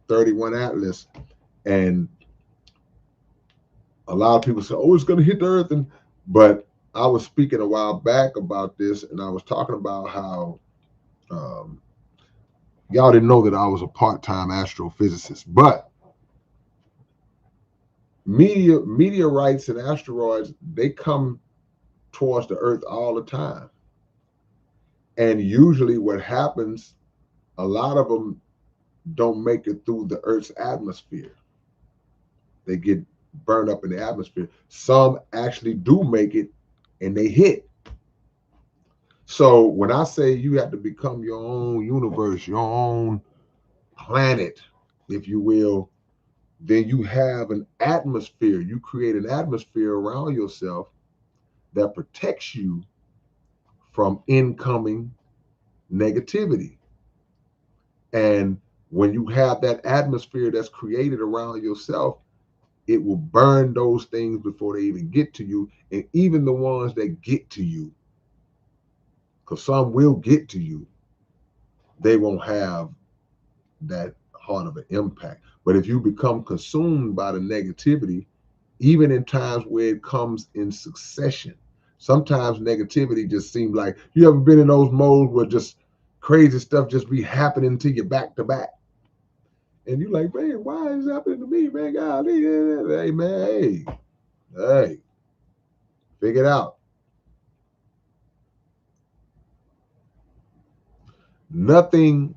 31 Atlas, and a lot of people say, "Oh, it's going to hit the Earth," but I was speaking a while back about this, and I was talking about how y'all didn't know that I was a part-time astrophysicist, but meteorites and asteroids, they come towards the Earth all the time, and usually what happens, a lot of them don't make it through the Earth's atmosphere. They get burn up in the atmosphere. Some actually do make it and they hit. So when I say you have to become your own universe, your own planet, if you will, then you have an atmosphere. You create an atmosphere around yourself that protects you from incoming negativity. And when you have that atmosphere that's created around yourself, it will burn those things before they even get to you. And even the ones that get to you, because some will get to you, they won't have that hard of an impact. But if you become consumed by the negativity, even in times where it comes in succession, sometimes negativity just seems like, you ever been in those modes where just crazy stuff just be happening to you back to back? And you're like, man, why is it happening to me, man? God, hey, man, hey, figure it out. Nothing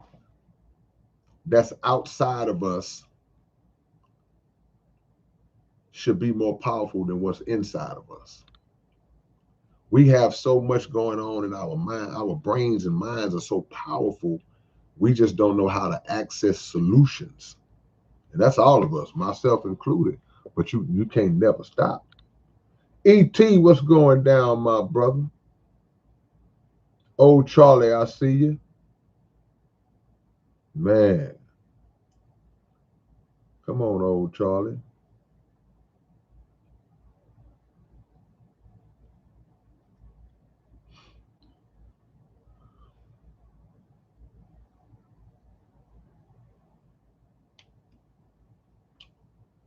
that's outside of us should be more powerful than what's inside of us. We have so much going on in our mind. Our brains and minds are so powerful. We just don't know how to access solutions. And that's all of us, myself included. But you can't never stop. E.T., what's going down, my brother? Old Charlie, I see you. Man, come on, old Charlie.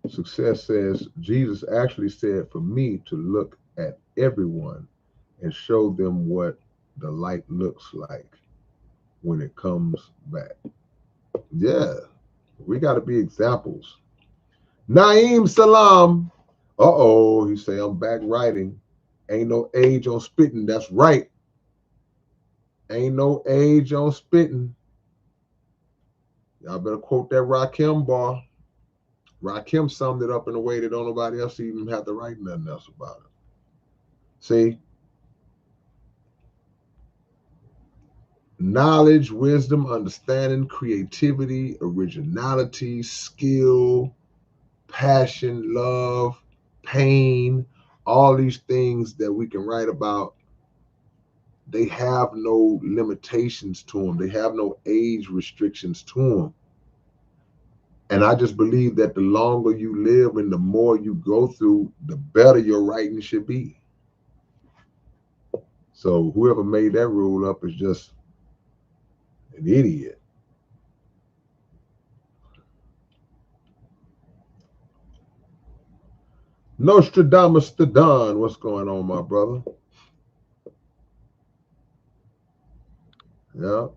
Success says, Jesus actually said for me to look at everyone and show them what the light looks like when it comes back. Yeah, we got to be examples. Naeem Salam. Uh-oh, he say, I'm back writing. Ain't no age on spitting. That's right. Ain't no age on spitting. Y'all better quote that Rakim bar. Rakim summed it up in a way that don't nobody else even have to write nothing else about it. See? Knowledge, wisdom, understanding, creativity, originality, skill, passion, love, pain, all these things that we can write about, they have no limitations to them. They have no age restrictions to them. And I just believe that the longer you live and the more you go through, the better your writing should be. So whoever made that rule up is just an idiot. Nostradamus the Don, what's going on, my brother? Yeah.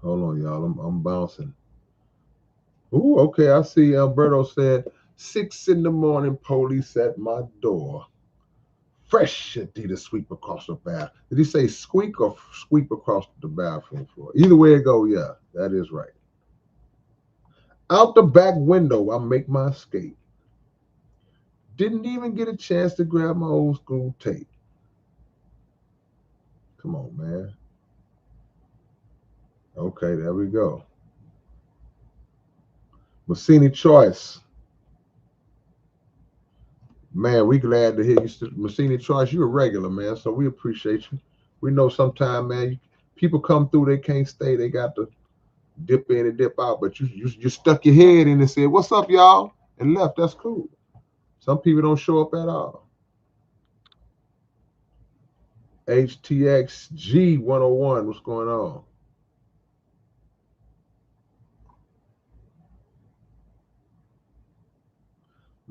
Hold on, y'all. I'm bouncing. Ooh, okay. I see Alberto said 6 in the morning, police at my door. Fresh Adidas sweep across the bath. Did he say squeak or sweep across the bathroom floor? Either way it go, yeah, that is right. Out the back window, I make my escape. Didn't even get a chance to grab my old school tape. Come on, man. Okay, there we go. Massini Choice. Man, we glad to hear you, Massini Choice. You're a regular, man, so we appreciate you. We know sometime, man, people come through, they can't stay. They got to dip in and dip out, but you stuck your head in and said, "What's up, y'all?" and left. That's cool. Some people don't show up at all. HTXG 101, what's going on?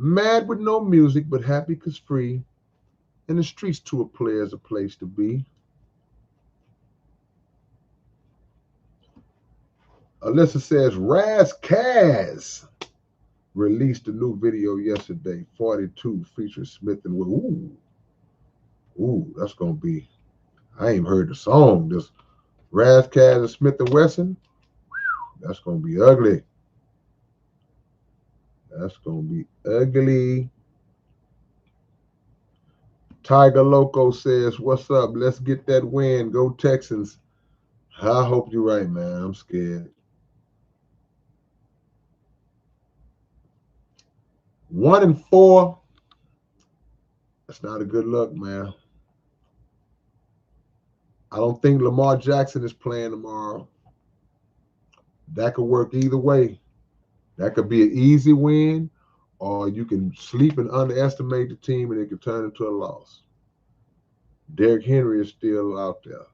Mad with no music, but happy cause free. In the streets to a player's a place to be. Alyssa says, Raz Kaz released a new video yesterday, 42, features Smith and Will. Ooh. Ooh, that's gonna be. I ain't heard the song. This Razzcast and Smith and Wesson. That's gonna be ugly. That's gonna be ugly. Tiger Loco says, "What's up? Let's get that win. Go Texans." I hope you're right, man. I'm scared. 1-4. That's not a good look, man. I don't think Lamar Jackson is playing tomorrow. That could work either way. That could be an easy win, or you can sleep and underestimate the team and it could turn into a loss. Derrick Henry is still out there.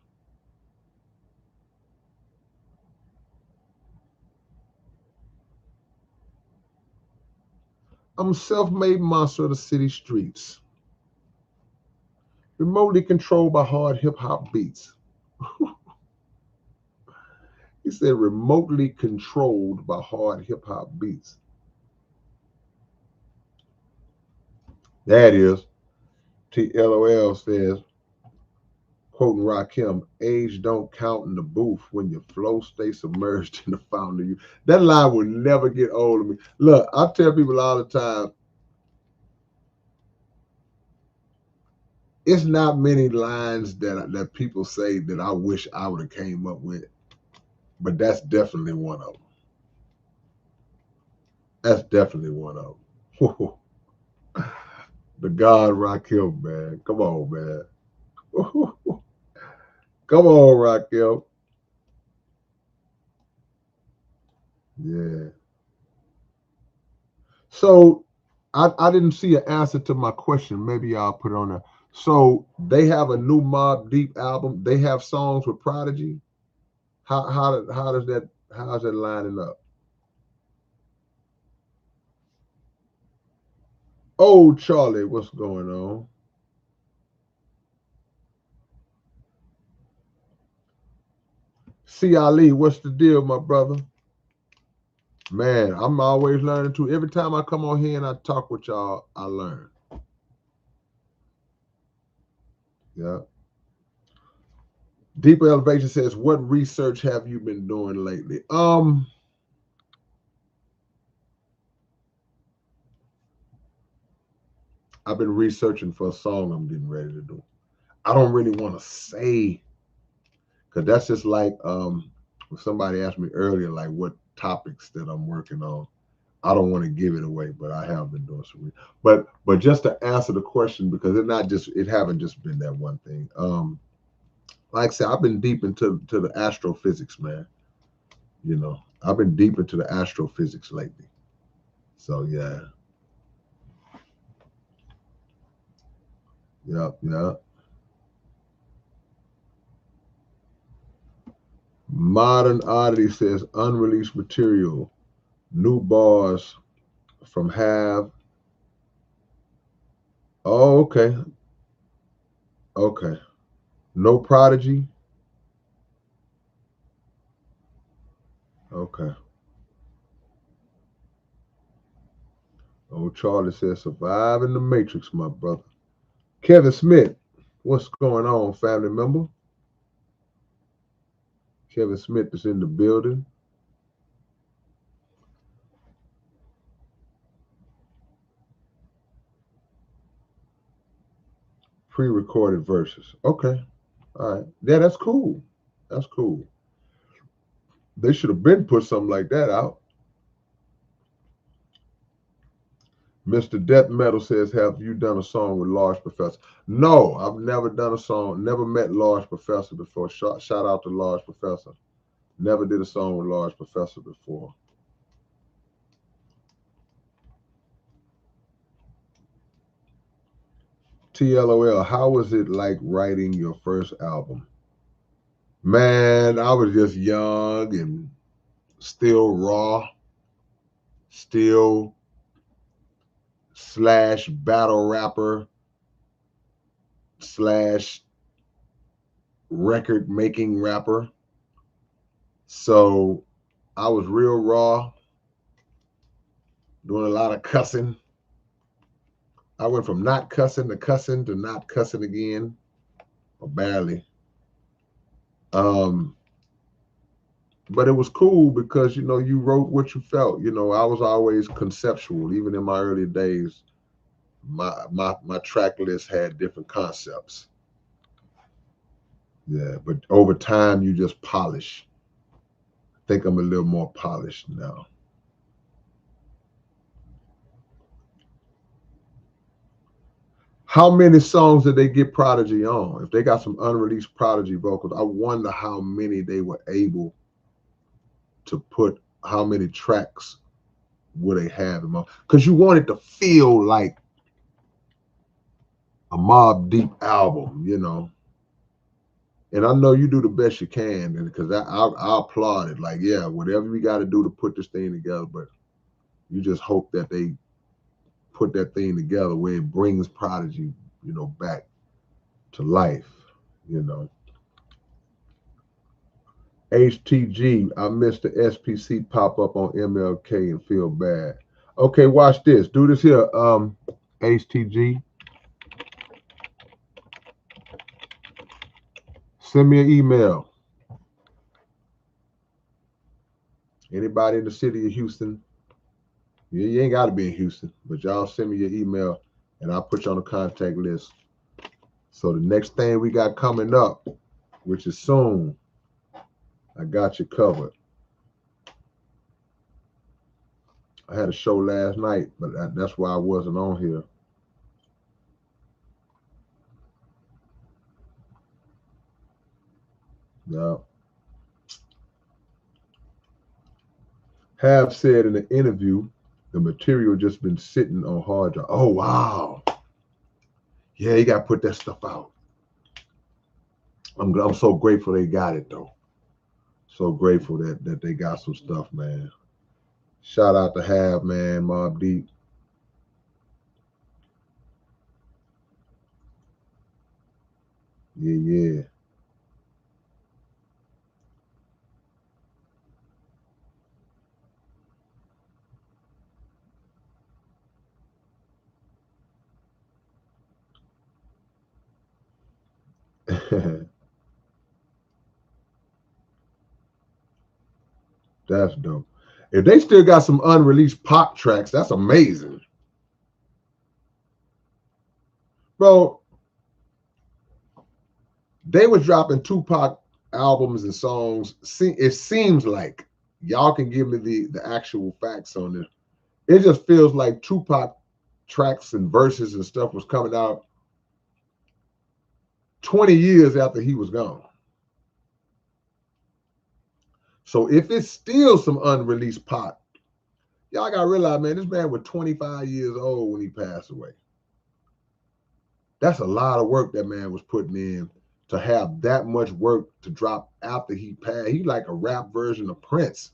I'm a self-made monster of the city streets, remotely controlled by hard hip-hop beats. He said remotely controlled by hard hip-hop beats. That is, TLOL says, quoting Rakim, age don't count in the booth when your flow stays submerged in the fountain of you. That line will never get old of me. Look, I tell people all the time, it's not many lines that people say that I wish I would have came up with, but that's definitely one of them. That's definitely one of them. The God Rakim, man. Come on, man. Come on, Rakim. Yeah. So I didn't see an answer to my question. Maybe I'll put it on there. So they have a new Mobb Deep album. They have songs with Prodigy. How's that lining up? Oh, Charlie, what's going on? C. Ali, what's the deal, my brother? Man, I'm always learning too. Every time I come on here and I talk with y'all, I learn. Yeah. Deeper Elevation says, what research have you been doing lately? I've been researching for a song I'm getting ready to do. I don't really want to say, because that's just like somebody asked me earlier, like what topics that I'm working on. I don't want to give it away, but I have been doing some. But just to answer the question, because it haven't just been that one thing. Like I said, I've been deep into the astrophysics, man. I've been deep into the astrophysics lately. So yeah, yeah. Modern Oddity says unreleased material, new bars from Have. Oh, okay, okay. No Prodigy. Okay. Oh, Charlie says survive in the Matrix, my brother. Kevin Smith, what's going on, family member? Kevin Smith is in the building. Pre-recorded verses. Okay. All right. Yeah, that's cool. That's cool. They should have been put something like that out. Mr. Death Metal says, have you done a song with Large Professor? No, I've never done a song, never met Large Professor before. Shout out to Large Professor. Never did a song with Large Professor before. TLOL, how was it like writing your first album? Man, I was just young and still raw, still slash battle rapper slash record making rapper. So I was real raw, doing a lot of cussing, I went from not cussing to not cussing again, or barely. Um, but it was cool because you wrote what you felt. I was always conceptual, even in my early days. My track list had different concepts. Yeah, but over time you just polish. I think I'm a little more polished now. How many songs did they get Prodigy on? If they got some unreleased Prodigy vocals, I wonder how many they were able to put, how many tracks would they have him on? Because you want it to feel like a Mobb Deep album. And I know you do the best you can, and because I applaud it. Like, yeah, whatever we got to do to put this thing together, but you just hope that they put that thing together where it brings Prodigy, back to life, you know. HTG, I missed the SPC pop up on MLK and feel bad. Okay, watch this. Do this here, HTG. Send me an email. Anybody in the city of Houston, you ain't got to be in Houston, but y'all send me your email and I'll put you on the contact list. So the next thing we got coming up, which is soon, I got you covered. I had a show last night, but that's why I wasn't on here. No. Have said in the interview, the material just been sitting on hard drive. Oh, wow. Yeah, you got to put that stuff out. I'm so grateful they got it, though. So grateful that they got some stuff, man. Shout out to Have, man, Mobb Deep. Yeah, yeah. That's dope. If they still got some unreleased pop tracks, that's amazing. Bro, they was dropping Tupac albums and songs. It seems like y'all can give me the actual facts on this. It just feels like Tupac tracks and verses and stuff was coming out 20 years after he was gone. So if it's still some unreleased pop, y'all gotta realize, man, this man was 25 years old when he passed away. That's a lot of work that man was putting in to have that much work to drop after he passed. He like a rap version of Prince.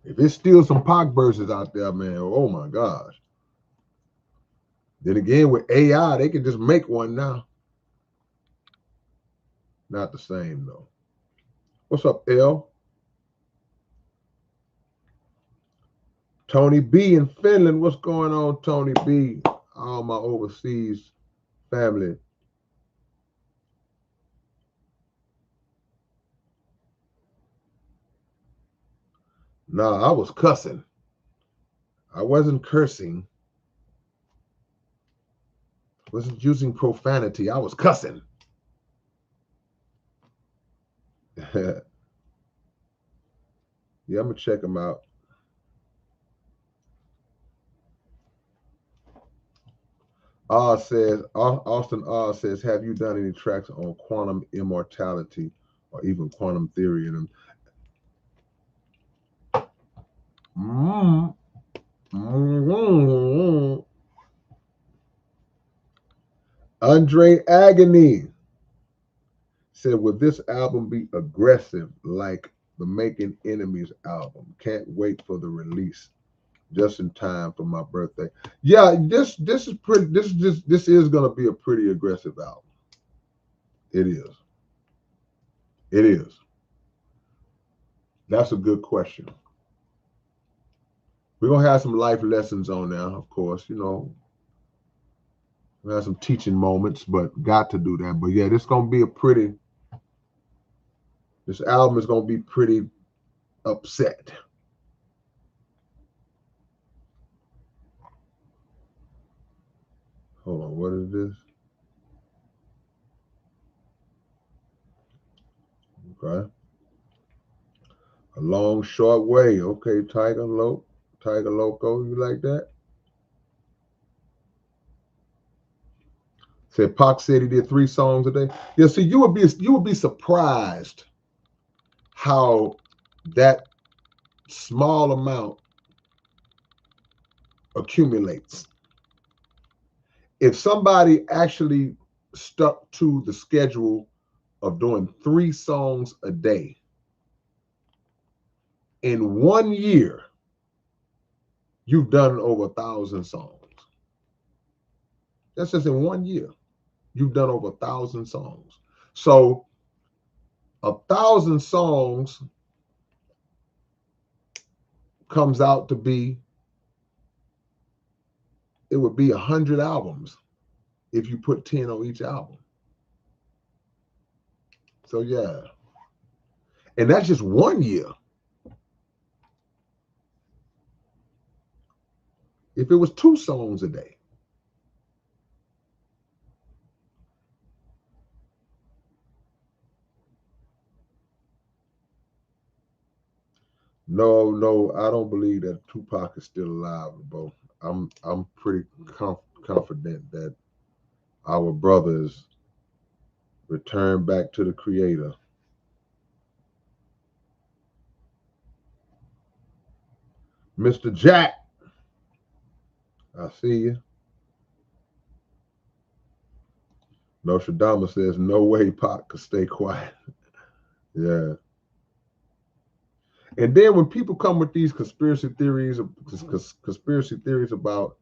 If it's still some Pac verses out there, man, oh my gosh. Then again, with AI, they can just make one now. Not the same though. What's up, L? Tony B in Finland. What's going on, Tony B? All my overseas family. Nah, I was cussing. I wasn't cursing. I wasn't using profanity. I was cussing. Yeah, I'm gonna check them out. Austin Oz says, have you done any tracks on quantum immortality or even quantum theory in them? Mm-hmm. Mm-hmm. Andre Agony said, would this album be aggressive like the Making Enemies album? Can't wait for the release. Just in time for my birthday. Yeah, this is pretty. This is gonna be a pretty aggressive album. It is. It is. That's a good question. We're gonna have some life lessons on there, of course. You know, we have some teaching moments, but got to do that. But yeah, this gonna be a pretty. This album is gonna be pretty upset. Hold on, what is this? Okay, a long, short way. Okay, Tiger Loco, you like that? Said Pac said he did 3 songs a day. Yeah, see, you would be surprised how that small amount accumulates. If somebody actually stuck to the schedule of doing 3 songs a day in 1 year, you've done over 1,000 songs. That's just in 1 year. You've done over 1,000 songs. So 1,000 songs comes out to be, it would be 100 albums if you put 10 on each album. So yeah. And that's just 1 year. If it was 2 songs a day. No, I don't believe that Tupac is still alive, bro. I'm pretty confident that our brothers return back to the Creator. Mr. Jack, I see you. Nostradamus says no way Pac could stay quiet. Yeah. And then when people come with these conspiracy theories about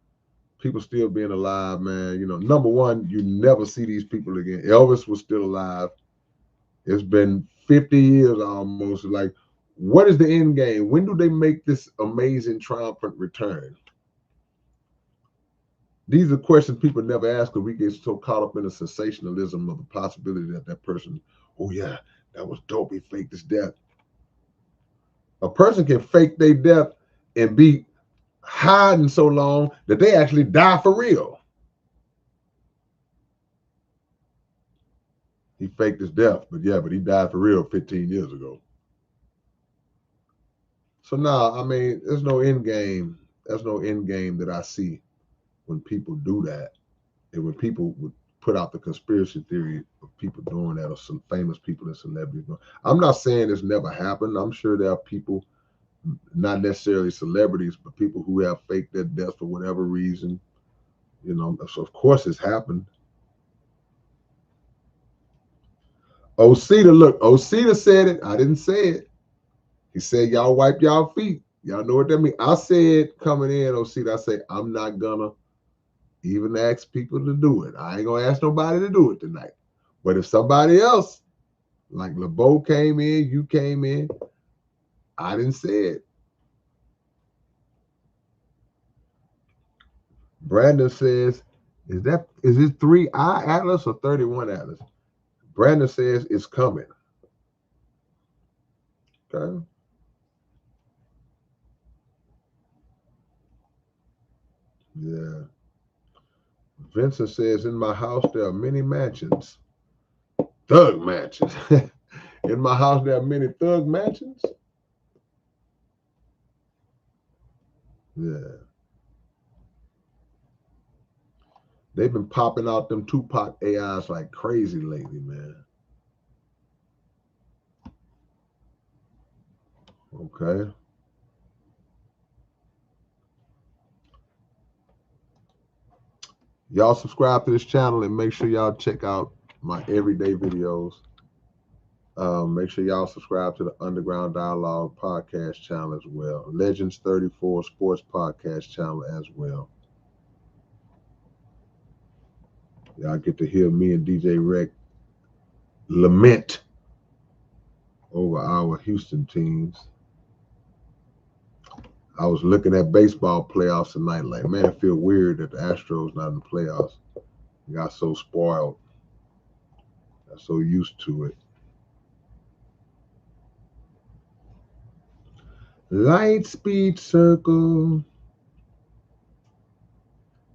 people still being alive, man, you know, number one, you never see these people again. Elvis was still alive. It's been 50 years almost. Like, what is the end game? When do they make this amazing triumphant return? These are questions people never ask because we get so caught up in the sensationalism of the possibility that that person, oh yeah, that was dope, he faked his death. A person can fake their death and be hiding so long that they actually die for real. He faked his death, but he died for real 15 years ago. So now, I mean, there's no end game. There's no end game that I see when people do that. And when people would put out the conspiracy theory of people doing that, or some famous people and celebrities. I'm not saying it's never happened. I'm sure there are people, not necessarily celebrities, but people who have faked their death for whatever reason. You know, so of course it's happened. Osita, look, Osita said it. I didn't say it. He said, y'all wipe y'all feet. Y'all know what that means. I said coming in, Osita, I say, I'm not gonna even ask people to do it. I ain't gonna ask nobody to do it tonight. But if somebody else, like LeBeau came in, you came in, I didn't say it. Brandon says, is it 3i Atlas or 31 Atlas? Brandon says it's coming. Okay. Yeah. Vincent says, in my house there are many mansions. Thug mansions. In my house there are many thug mansions. Yeah. They've been popping out them Tupac AIs like crazy lately, man. Okay. Y'all subscribe to this channel and make sure y'all check out my everyday videos. Make sure y'all subscribe to the Underground Dialogue podcast channel as well. Legends 34 Sports podcast channel as well. Y'all get to hear me and DJ Rec lament over our Houston teams. I was looking at baseball playoffs tonight, like, man, it feel weird that the Astros not in the playoffs. I got so spoiled. Got so used to it. Light speed circle.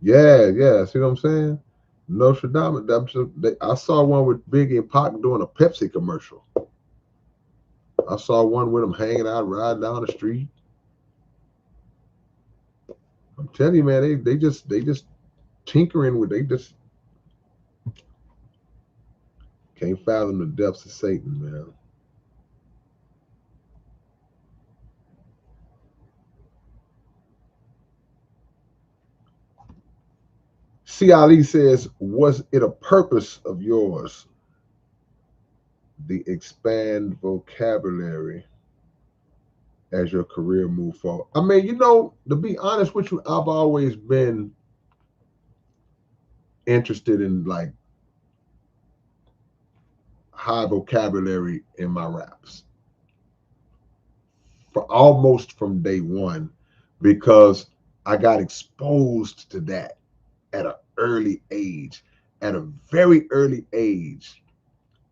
Yeah. See what I'm saying? Notre Dame. I saw one with Biggie and Pac doing a Pepsi commercial. I saw one with them hanging out, riding down the street. I'm telling you, man, they just tinkering with. They just can't fathom the depths of Satan, man. C. Ali says, was it a purpose of yours, the expand vocabulary as your career moved forward? I mean, to be honest with you, I've always been interested in like high vocabulary in my raps for almost from day one because I got exposed to that at an early age. At a very early age,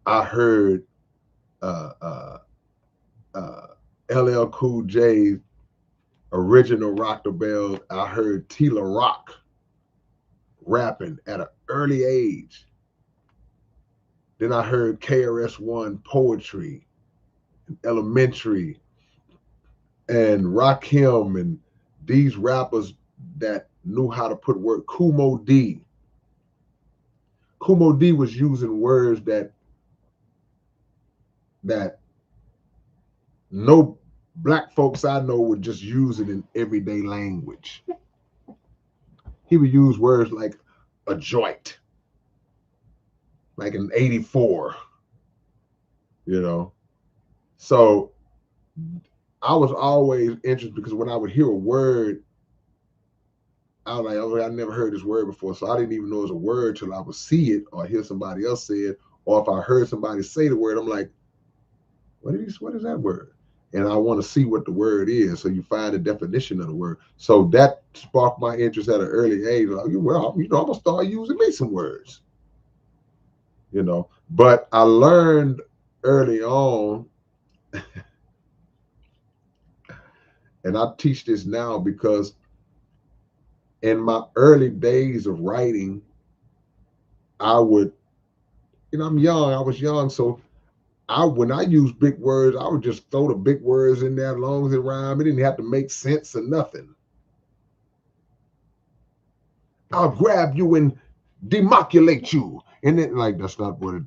I heard uh, uh, uh, LL Cool J original Rock the Bells. I heard Tila Rock rapping at an early age. Then I heard KRS-One poetry, elementary, and Rakim and these rappers that knew how to put word. Kumo D. Kumo D was using words that no black folks I know would just use it in everyday language. He would use words like a joint, like an 84, you know. So I was always interested because when I would hear a word, I was like, oh, I never heard this word before. So I didn't even know it was a word till I would see it or hear somebody else say it. Or if I heard somebody say the word, I'm like, what is that word? And I want to see what the word is. So you find the definition of the word. So that sparked my interest at an early age. Like, well, I'm gonna start using me some words. But I learned early on, and I teach this now because in my early days of writing, I would, I'm young. I was young, so when I use big words, I would just throw the big words in there as long as it rhymed. It didn't have to make sense or nothing. I'll grab you and democulate you. And then like that's not what it,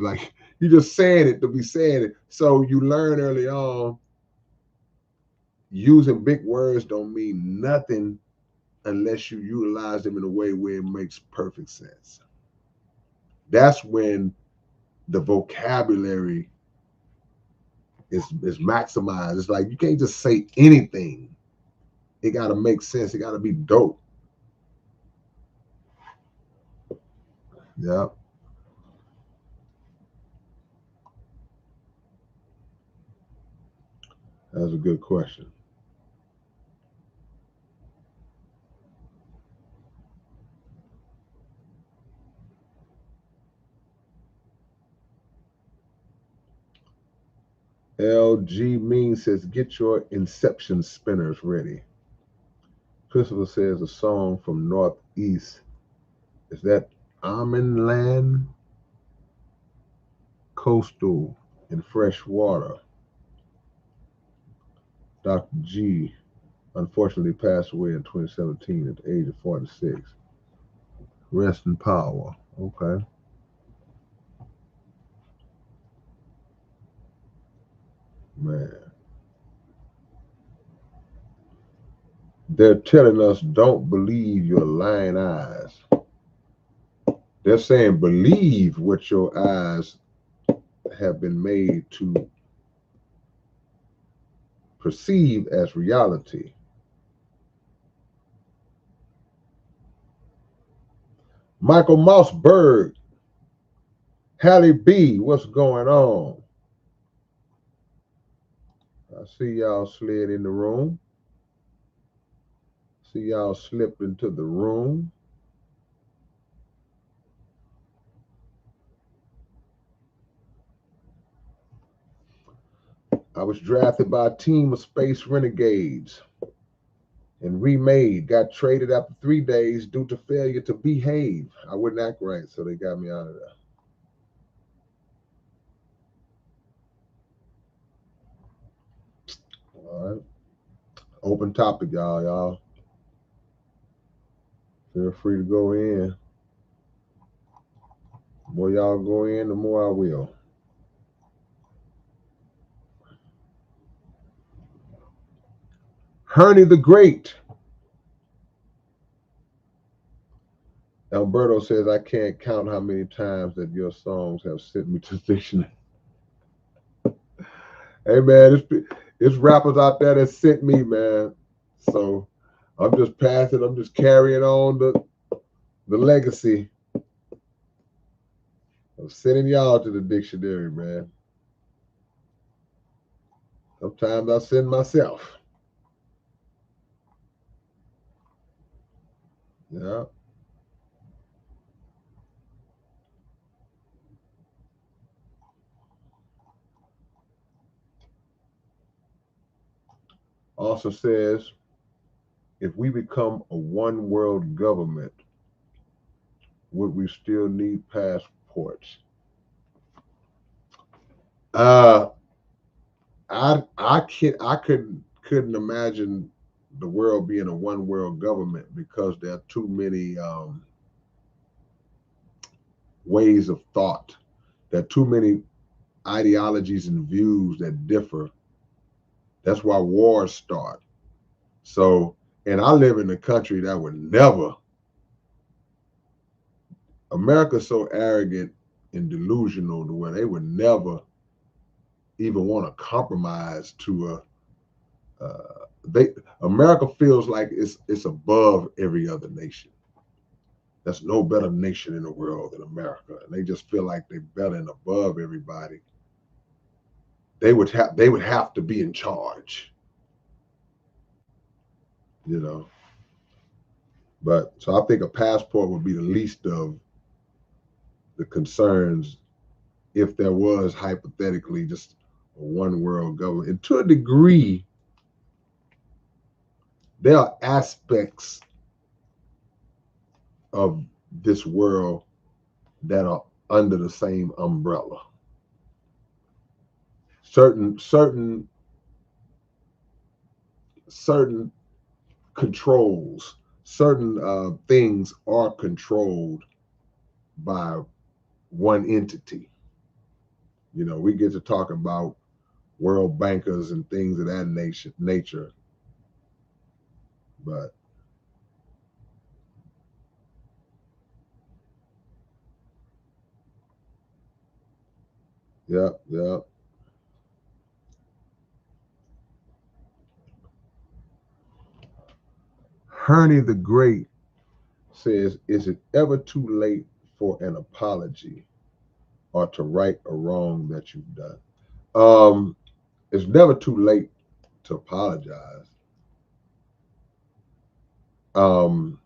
like you just saying it to be saying it. So you learn early on using big words don't mean nothing unless you utilize them in a way where it makes perfect sense. That's when the vocabulary is maximized. It's like you can't just say anything. It got to make sense. It got to be dope. Yeah, that's a good question. LG Mean says, get your inception spinners ready. Christopher says, a song from Northeast. Is that Almond Land? Coastal and Fresh Water. Dr. G unfortunately passed away in 2017 at the age of 46. Rest in power. Okay. Man. They're telling us don't believe your lying eyes. They're saying believe what your eyes have been made to perceive as reality. Michael Mossberg, Hallie B, what's going on? I see y'all slid in the room. See y'all slip into the room. I was drafted by a team of space renegades and remade. Got traded after 3 days due to failure to behave. I wouldn't act right, so they got me out of there. All right. Open topic, y'all. Y'all feel free to go in. The more y'all go in, the more I will. Herney the Great. Alberto says, I can't count how many times that your songs have sent me to the dictionary. Hey, man, it's rappers out there that sent me, man. So I'm just passing, I'm just carrying on the legacy of sending y'all to the dictionary, man. Sometimes I send myself. Yeah. Also says, if we become a one world government, would we still need passports? Uh, I couldn't imagine the world being a one world government because there are too many ways of thought. There are too many ideologies and views that differ. That's why wars start. So, and I live in a country that would never. America's so arrogant and delusional to where they would never even want to compromise to a. They America feels like it's above every other nation. There's no better nation in the world than America, and they just feel like they're better and above everybody. They would have to be in charge, you know. But so I think a passport would be the least of the concerns if there was hypothetically just a one world government. And to a degree, there are aspects of this world that are under the same umbrella. Certain controls, certain things are controlled by one entity. You know, we get to talk about world bankers and things of that nature, but yeah, yeah. Herney the Great says, is it ever too late for an apology or to right a wrong that you've done? It's never too late to apologize. Um,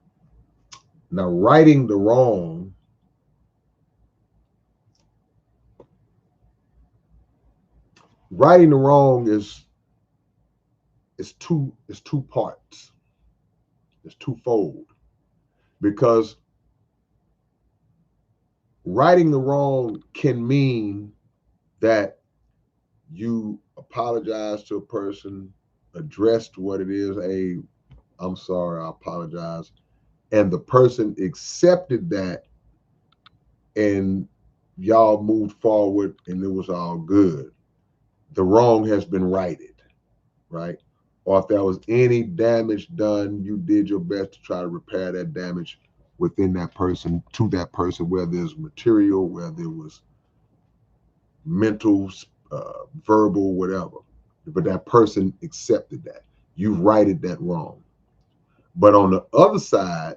Now, righting the wrong is two parts. It's twofold because righting the wrong can mean that you apologize to a person, addressed what it is. Hey, I'm sorry, I apologize, and the person accepted that, and y'all moved forward, and it was all good. The wrong has been righted, right? Or if there was any damage done, you did your best to try to repair that damage within that person, to that person, whether it's material, whether it was mental, verbal, whatever. But that person accepted that. You've righted that wrong. But on the other side,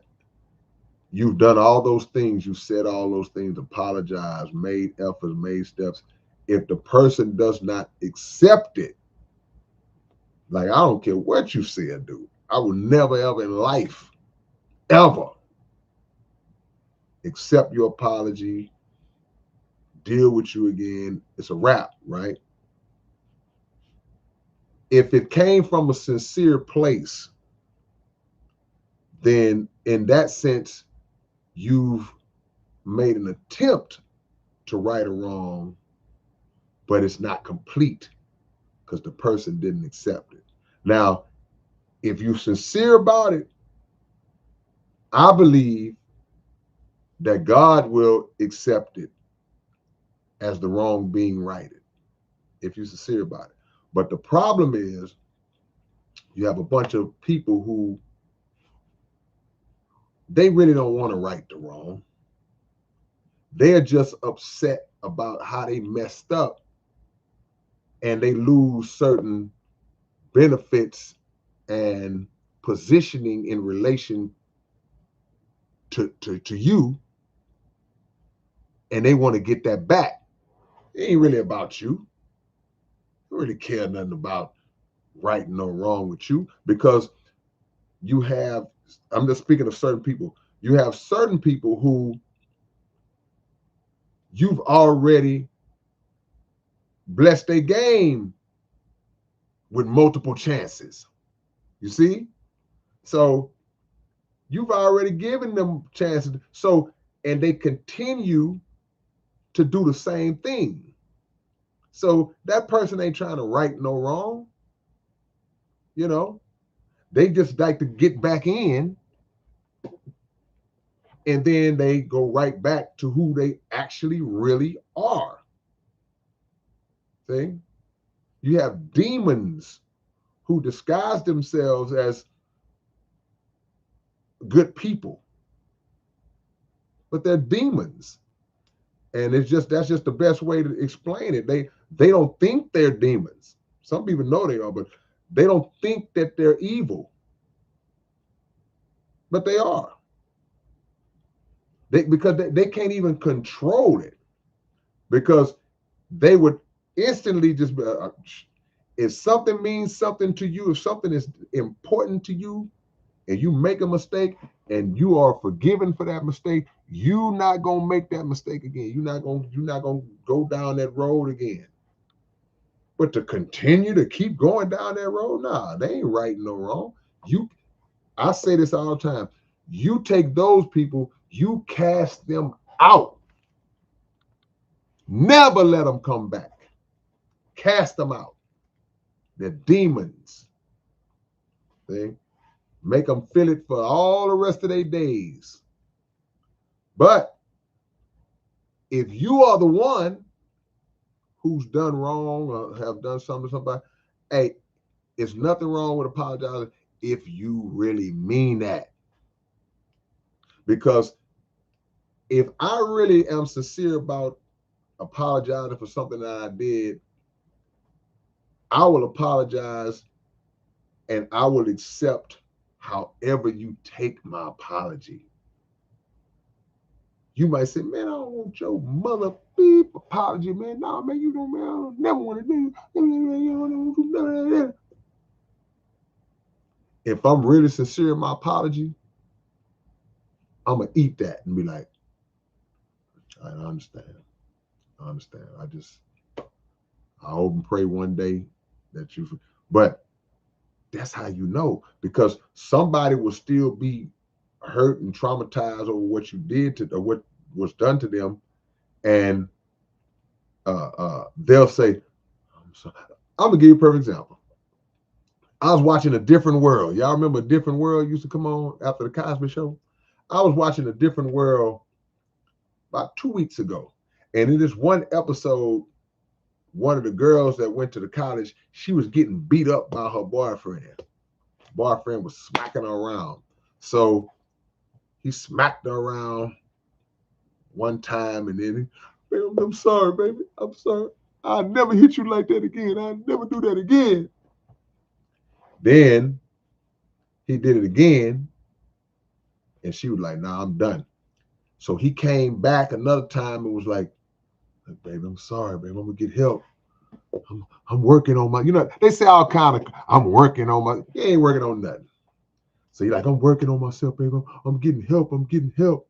you've done all those things, you said all those things, apologized, made efforts, made steps. If the person does not accept it, like I don't care what you say or do, I will never, ever in life, ever accept your apology, deal with you again. It's a wrap, right? If it came from a sincere place, then in that sense, you've made an attempt to right a wrong, but it's not complete because the person didn't accept it. Now, if you're sincere about it, I believe that God will accept it as the wrong being righted, if you're sincere about it. But the problem is you have a bunch of people who they really don't want to right the wrong. They're just upset about how they messed up and they lose certain benefits and positioning in relation to you, and they want to get that back. It ain't really about you. They don't really care nothing about right or wrong with you because you have, I'm just speaking of certain people, you have certain people who you've already blessed their game with multiple chances. You see? So you've already given them chances. So, and they continue to do the same thing. So that person ain't trying to right no wrong. You know, they just like to get back in and then they go right back to who they actually really are. See? You have demons who disguise themselves as good people, but they're demons. And it's just that's just the best way to explain it. They don't think they're demons. Some people know they are, but they don't think that they're evil. But they are. Because they can't even control it. Because they would instantly just be, if something means something to you, if something is important to you, and you make a mistake and you are forgiven for that mistake, you're not gonna make that mistake again. You're not gonna go down that road again. But to continue to keep going down that road, nah, they ain't right no wrong. I say this all the time. You take those people, you cast them out. Never let them come back. Cast them out. They're demons. See? Make them feel it for all the rest of their days. But if you are the one who's done wrong or have done something to somebody, hey, it's nothing wrong with apologizing if you really mean that. Because if I really am sincere about apologizing for something that I did, I will apologize and I will accept however you take my apology. You might say, man, I don't want your mother beep apology, man. No, man, you don't, man, I don't never want to do. If I'm really sincere in my apology, I'm gonna eat that and be like, I understand. I understand. I hope and pray one day that you, but that's how you know, because somebody will still be hurt and traumatized over what you did to, or what was done to them, and they'll say, I'm sorry. I'm gonna give you a perfect example. I was watching A Different World. Y'all remember A Different World used to come on after the Cosby Show? I was watching A Different World about 2 weeks ago. And in this one episode, one of the girls that went to the college, she was getting beat up by her boyfriend. Boyfriend was smacking her around. So he smacked her around one time and then, I'm sorry, baby. I'm sorry. I'll never hit you like that again. I'll never do that again. Then he did it again. And she was like, nah, I'm done. So he came back another time and was like, baby, I'm sorry, baby. I'm going to get help. I'm working on my, they say all kind of, I'm working on my, you ain't working on nothing. So you're like, I'm working on myself, baby. I'm getting help. I'm getting help.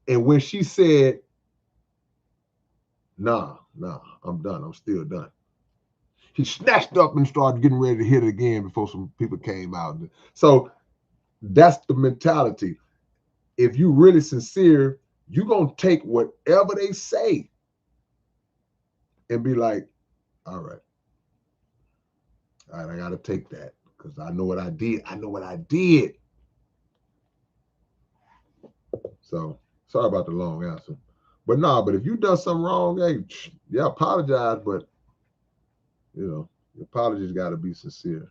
And when she said, nah, I'm done. I'm still done. He snatched up and started getting ready to hit it again before some people came out. So that's the mentality. If you really sincere, you're going to take whatever they say and be like, all right, I got to take that because I know what I did. I know what I did. So sorry about the long answer. But but if you done something wrong, hey, yeah, apologize, but your apologies got to be sincere.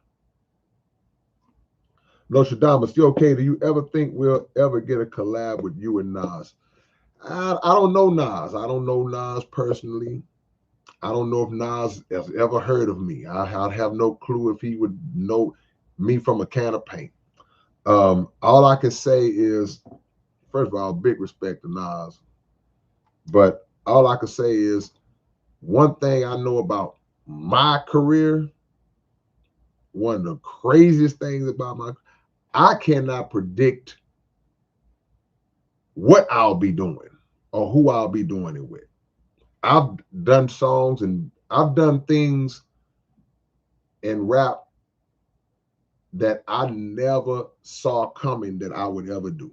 Nostradamus, you okay? Do you ever think we'll ever get a collab with you and Nas? I don't know Nas. I don't know Nas personally. I don't know if Nas has ever heard of me. I'd have no clue if he would know me from a can of paint. All I can say is, first of all, big respect to Nas. But all I can say is one thing I know about my career, one of the craziest things about I cannot predict what I'll be doing or who I'll be doing it with. I've done songs and I've done things in rap that I never saw coming that I would ever do.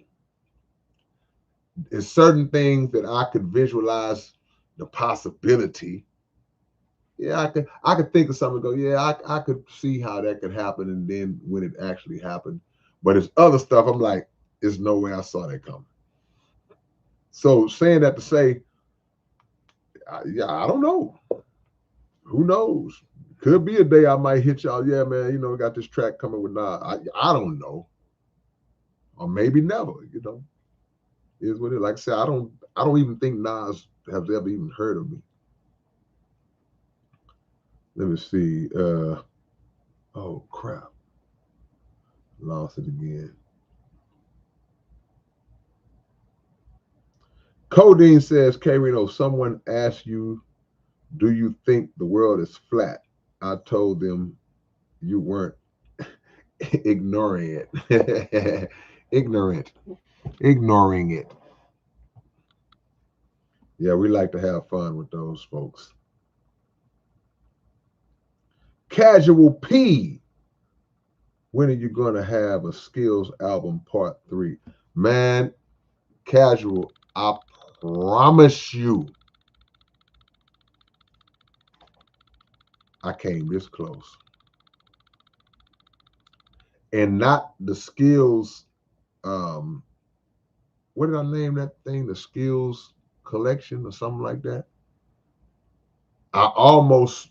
There's certain things that I could visualize the possibility. Yeah, I could think of something and go, yeah, I could see how that could happen, and then when it actually happened. But it's other stuff I'm like, there's no way I saw that coming. So saying that to say, yeah, I don't know. Who knows? Could be a day I might hit y'all. Yeah, man, got this track coming with Nas. I don't know. Or maybe never, Is what it is. Like I said, I don't even think Nas has ever even heard of me. Let me see. Oh crap. Lost it again. Codeine says, K-Rino, someone asked you, do you think the world is flat? I told them you weren't ignoring it. Ignoring it. Yeah, we like to have fun with those folks. Casual P. When are you going to have a Skills album part 3? Man, Casual, I promise you, I came this close. And not the Skills, what did I name that thing? The Skills Collection or something like that? I almost,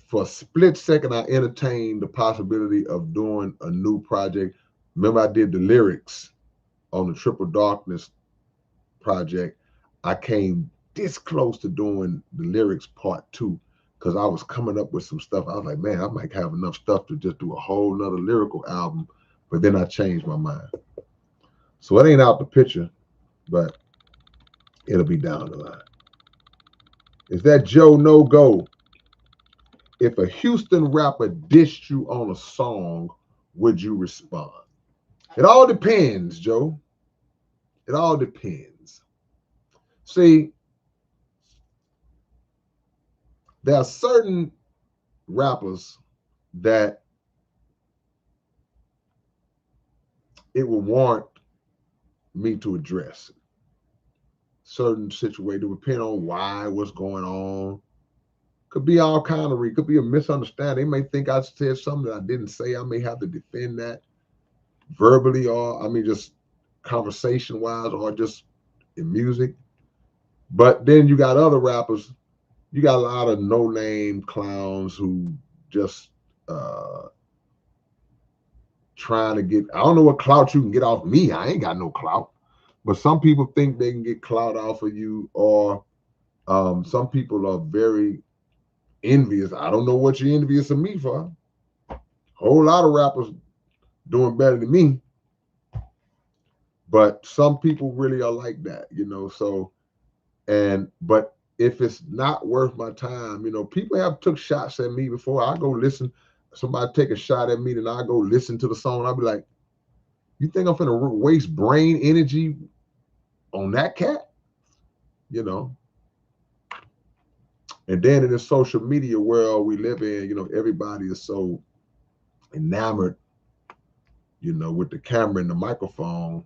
for a split second, I entertained the possibility of doing a new project. Remember, I did the lyrics on the Triple Darkness project. I came this close to doing the lyrics part 2 because I was coming up with some stuff. I was like, man, I might have enough stuff to just do a whole nother lyrical album. But then I changed my mind. So it ain't out the picture, but it'll be down the line. Is that Joe No Go? If a Houston rapper dissed you on a song, would you respond? It all depends, Joe. It all depends. See, there are certain rappers that it will warrant me to address certain situation, depending on why, what's going on. Could be all kind of, could be a misunderstanding. They may think I said something that I didn't say. I may have to defend that verbally, or I mean, just conversation wise, or just in music. But then you got other rappers. You got a lot of no name clowns who just trying to get. I don't know what clout you can get off me. I ain't got no clout. But some people think they can get clout off of you, or some people are very envious. I don't know what you're envious of me for. A whole lot of rappers doing better than me, but some people really are like that, So, but if it's not worth my time, people have took shots at me before. I go listen. Somebody take a shot at me, then I go listen to the song. I'll be like, You think I'm finna waste brain energy on that cat? You know. And then in the social media world we live in, you know, everybody is so enamored, you know, with the camera and the microphone,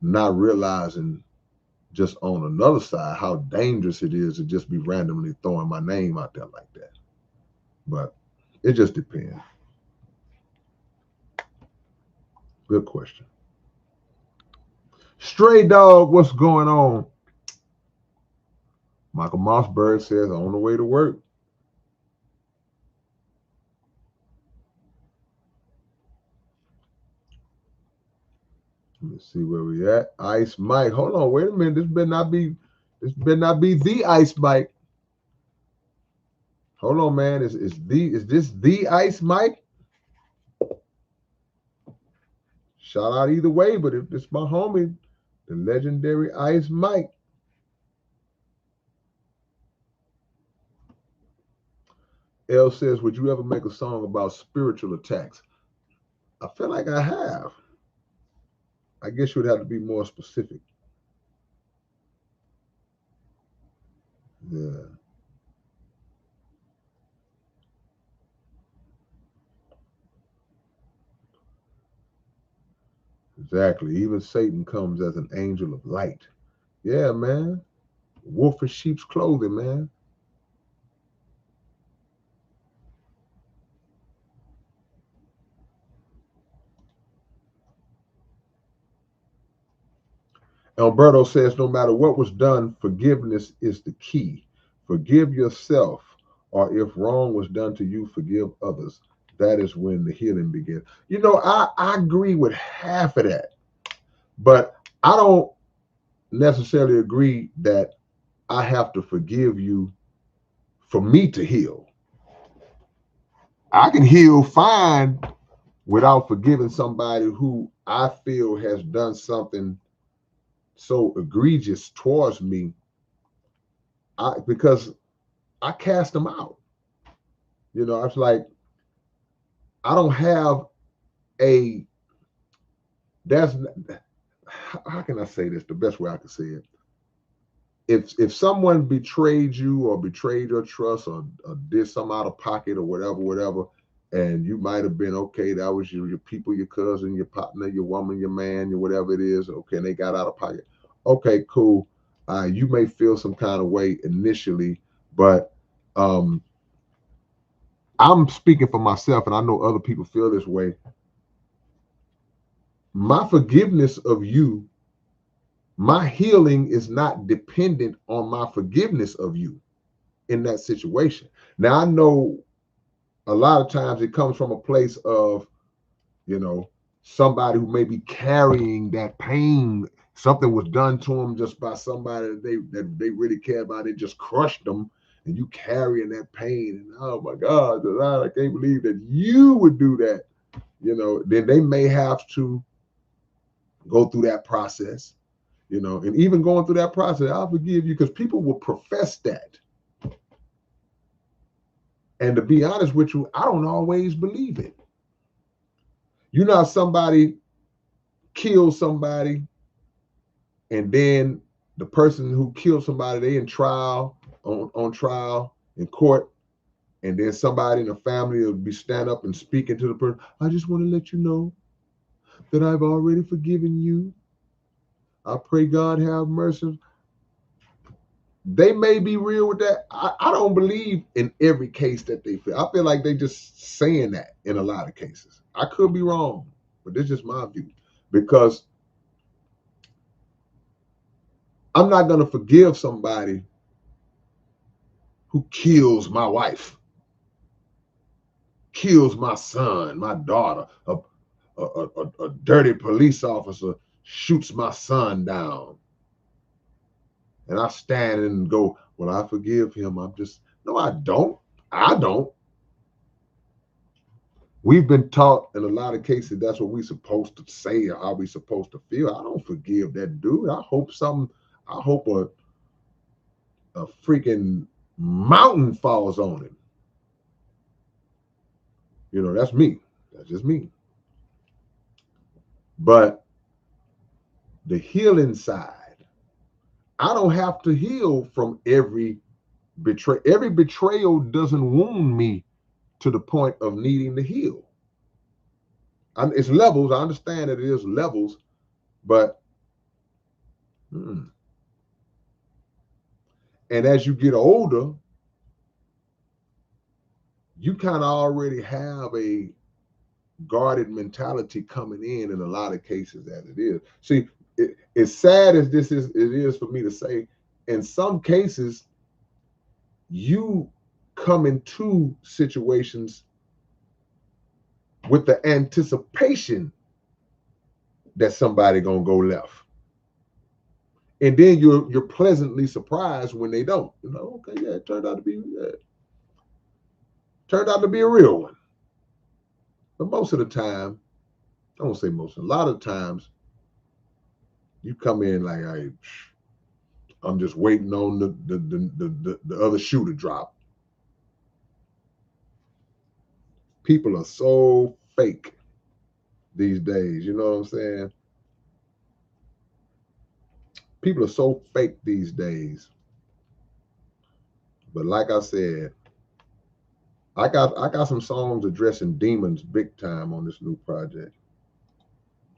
not realizing just on another side how dangerous it is to just be randomly throwing my name out there like that. But it just depends. Good question. Stray Dog, what's going on? Michael Mossberg says, on the way to work. Let me see where we at. Ice Mike. Hold on, wait a minute. This better not be the Ice Mike. Hold on, man. Is this the Ice Mike? Shout out either way, but if it's my homie, the legendary Ice Mike. L says, would you ever make a song about spiritual attacks? I feel like I have. I guess you would have to be more specific. Yeah. Exactly. Even Satan comes as an angel of light. Yeah, man. Wolf in sheep's clothing, man. Alberto says, no matter what was done, forgiveness is the key. Forgive yourself, or if wrong was done to you, forgive others. That is when the healing begins. You know, I agree with half of that, but I don't necessarily agree that I have to forgive you for me to heal. I can heal fine without forgiving somebody who I feel has done something so egregious towards me, because I cast them out. You know, I was like, I don't have a, that's, how can I say this the best way I can say it? If someone betrayed you or betrayed your trust, or did something out of pocket or whatever, and you might have been, okay, that was your people, your cousin, your partner, your woman, your man, your whatever it is, okay, and they got out of pocket. Okay, cool. You may feel some kind of way initially, but I'm speaking for myself, and I know other people feel this way. My forgiveness of you, my healing is not dependent on my forgiveness of you in that situation. Now, I know a lot of times it comes from a place of, you know, somebody who may be carrying that pain. Something was done to them just by somebody that they really care about. It just crushed them, and you carrying that pain. And oh my God, I can't believe that you would do that. You know, then they may have to go through that process. You know, and even going through that process, I'll forgive you, because people will profess that. And to be honest with you, I don't always believe it. You know, somebody kills somebody, and then the person who killed somebody, they in trial, on trial in court, and then somebody in the family will be stand up and speaking to the person. I just want to let you know that I've already forgiven you. I pray God have mercy. They may be real with that. I don't believe in every case that they feel. I feel like they just saying that in a lot of cases. I could be wrong, but this is just my view. Because I'm not going to forgive somebody who kills my wife, kills my son, my daughter, a dirty police officer shoots my son down. And I stand and go, well, I forgive him. No, I don't. I don't. We've been taught in a lot of cases that's what we're supposed to say or how we're supposed to feel. I don't forgive that dude. I hope a freaking mountain falls on him. You know, that's me. That's just me. But the healing side, I don't have to heal from every betray. Every betrayal doesn't wound me to the point of needing to heal. It's levels. I understand that it is levels, but and as you get older, you kind of already have a guarded mentality coming in a lot of cases as it is. See, as sad as it is for me to say, in some cases, you come into situations with the anticipation that somebody gonna go left. And then you're pleasantly surprised when they don't. You know, okay, yeah, it turned out to be a real one. But most of the time, I won't say most, a lot of times, you come in like, I'm just waiting on the other shoe to drop. People are so fake these days. You know what I'm saying? People are so fake these days. But like I said, I got some songs addressing demons big time on this new project.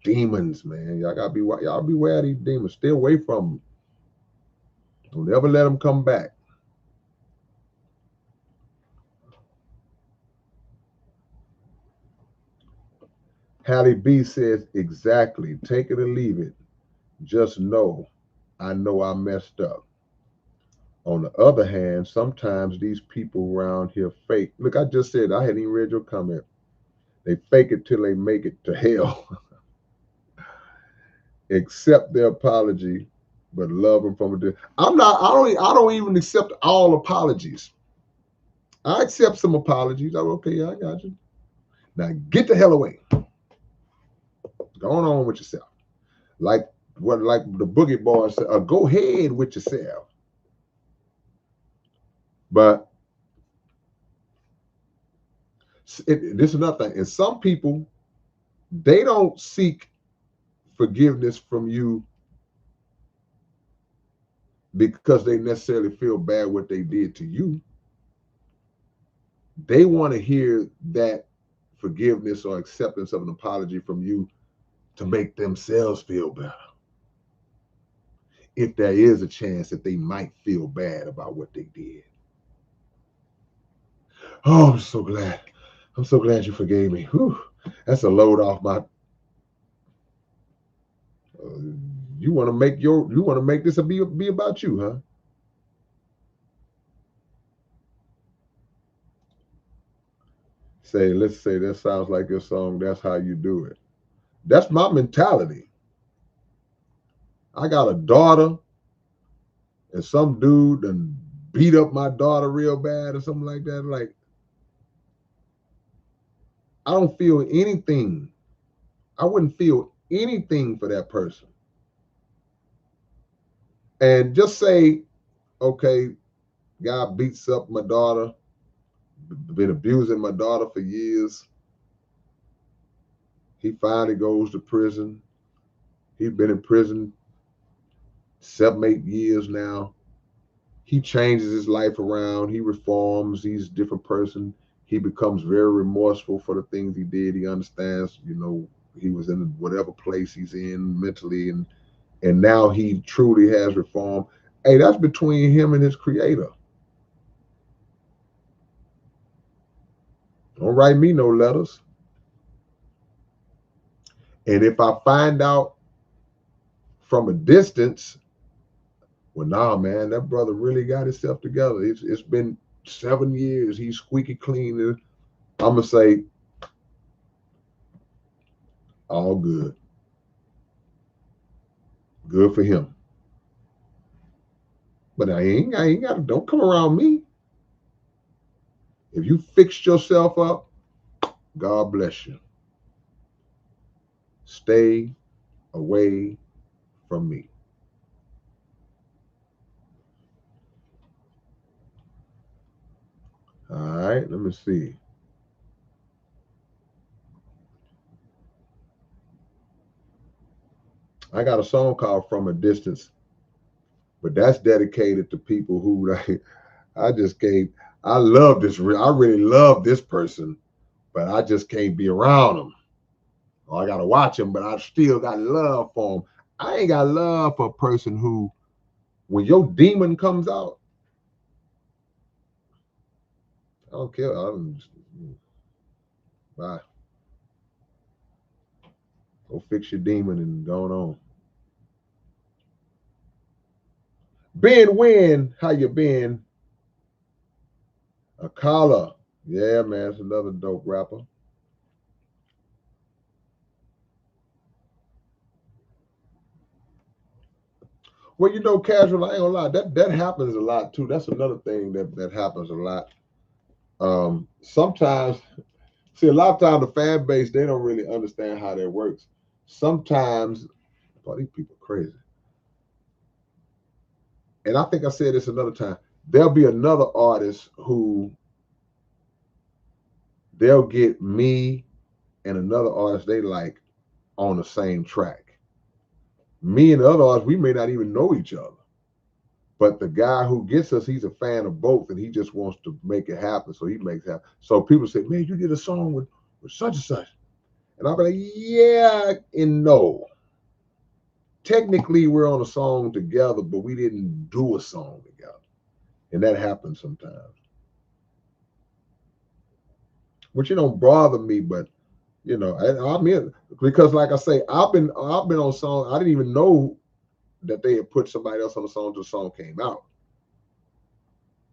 Demons, man. Y'all beware of these demons. Stay away from them. Don't ever let them come back. Hallie B says, exactly. Take it or leave it. Just know, I know I messed up. On the other hand, sometimes these people around here fake. Look, I just said, I hadn't even read your comment. They fake it till they make it to hell. Accept their apology, but love them from a distance. I don't even accept all apologies. I accept some apologies. I'm okay, yeah, I got you. Now get the hell away. Go on with yourself. Like the Boogie Boys said, go ahead with yourself. But this is another thing. And some people, they don't seek forgiveness from you because they necessarily feel bad what they did to you. They want to hear that forgiveness or acceptance of an apology from you to make themselves feel better. If there is a chance that they might feel bad about what they did. Oh, I'm so glad. I'm so glad you forgave me. Whew. That's a load off my. You want to make this be about you, huh? Let's say that sounds like your song. That's how you do it. That's my mentality. I got a daughter, and some dude done beat up my daughter real bad or something like that. Like, I don't feel anything. I wouldn't feel anything for that person. And just say, okay, guy beats up my daughter, been abusing my daughter for years. He finally goes to prison. He's been in prison 7, 8 years now. He changes his life around. He reforms. He's a different person. He becomes very remorseful for the things he did. He understands, he was in whatever place he's in mentally, and now he truly has reformed. Hey, that's between him and his creator. Don't write me no letters. And if I find out from a distance, well, nah, man, that brother really got himself together. It's been 7 years. He's squeaky clean. I'm gonna say, all good. Good for him. But I ain't got to, don't come around me. If you fixed yourself up, God bless you. Stay away from me. All right, let me see. I got a song called From a Distance, but that's dedicated to people who like I just can't. I love this. I really love this person, but I just can't be around them. Or I gotta watch them, but I still got love for them. I ain't got love for a person who, when your demon comes out, I don't care. I'm just, bye. Go fix your demon and go on. Ben Win, how you been? Akala. Yeah, man, it's another dope rapper. Well, you know, casual, I ain't gonna lie, that happens a lot too. That's another thing that happens a lot. Sometimes, see, a lot of times the fan base, they don't really understand how that works. Sometimes, oh, these people crazy. And I think I said this another time. There'll be another artist who they'll get me and another artist they like on the same track. Me and the other artists, we may not even know each other. But the guy who gets us, he's a fan of both, and he just wants to make it happen. So he makes it happen. So people say, "Man, you did a song with such and such," and I'll be like, "Yeah and no. Technically, we're on a song together, but we didn't do a song together, and that happens sometimes." Which don't bother me, but I mean, because like I say, I've been on songs. I didn't even know that they had put somebody else on the song until the song came out.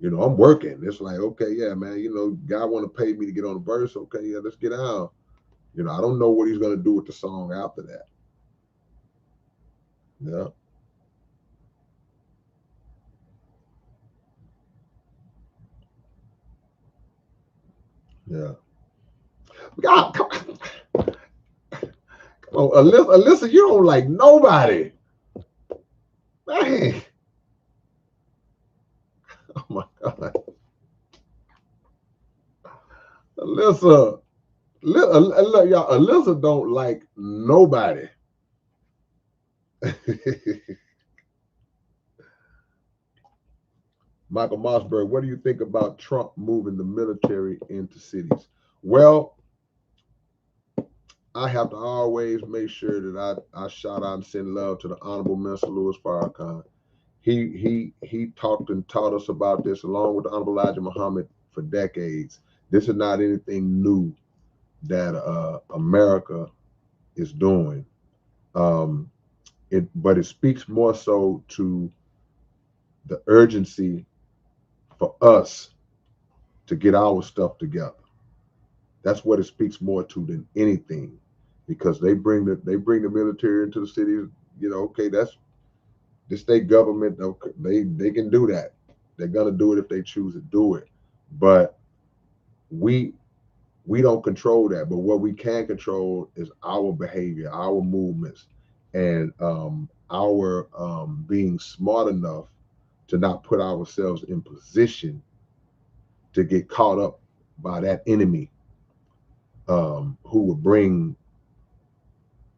I'm working. It's like, okay, yeah, man, guy want to pay me to get on the verse. Okay, yeah, let's get out. I don't know what he's gonna do with the song after that. Yeah, yeah. God, come on, Alyssa, you don't like nobody. Dang. Oh my God, Alyssa. Look, y'all, Alyssa don't like nobody. Michael Mossberg, what do you think about Trump moving the military into cities? Well, I have to always make sure that I shout out and send love to the Honorable Minister Louis Farrakhan. He talked and taught us about this along with the Honorable Elijah Muhammad for decades. This is not anything new that America is doing. Um, but it speaks more so to the urgency for us to get our stuff together. That's what it speaks more to than anything, because they bring the military into the cities. Okay, that's the state government. Okay, they can do that. They're gonna do it if they choose to do it. But we we don't control that. But what we can control is our behavior, our movements, and our being smart enough to not put ourselves in position to get caught up by that enemy, who will bring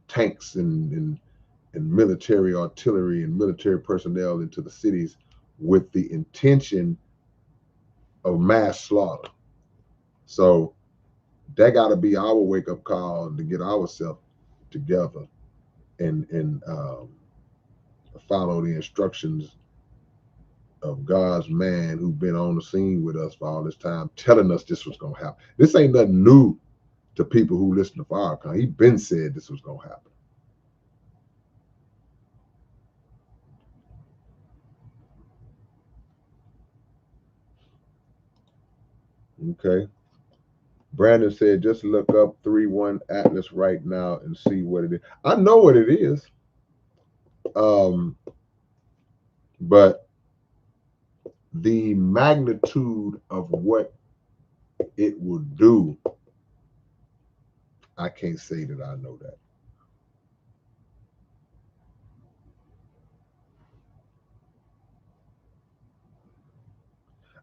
tanks and military artillery and military personnel into the cities with the intention of mass slaughter. So that got to be our wake up call to get ourselves together and follow the instructions of God's man who's been on the scene with us for all this time, telling us this was gonna happen. This ain't nothing new to people who listen to Farrakhan. He been said this was gonna happen. Okay. Brandon said, just look up 3-1 Atlas right now and see what it is. I know what it is. But the magnitude of what it will do, I can't say that I know that.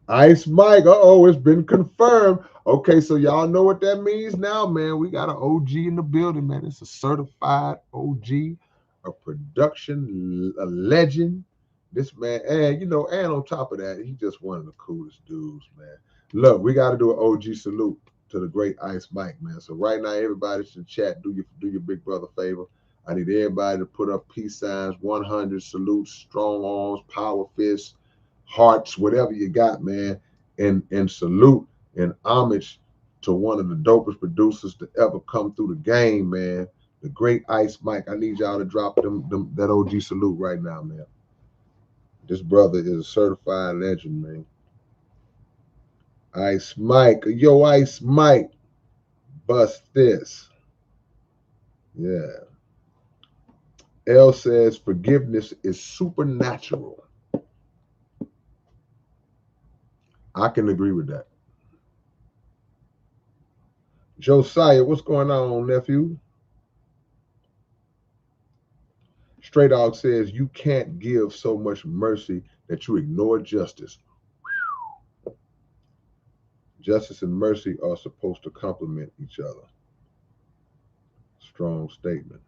Ice Mike, it's been confirmed. Okay, so y'all know what that means now, man. We got an OG in the building, man. It's a certified OG. a production a legend. This man, and and on top of that, he's just one of the coolest dudes, man. Look, we got to do an OG salute to the great Ice Mike, man. So right now, everybody should chat. Do your big brother favor. I need everybody to put up peace signs, 100 salutes, strong arms, power fists, hearts, whatever you got, man, and salute and homage to one of the dopest producers to ever come through the game, man. The great Ice Mike. I need y'all to drop that OG salute right now, man. This brother is a certified legend, man. Ice Mike. Yo, Ice Mike. Bust this. Yeah. L says forgiveness is supernatural. I can agree with that. Josiah, what's going on, nephew? Stray Dog says you can't give so much mercy that you ignore justice. Justice and mercy are supposed to complement each other. Strong statement.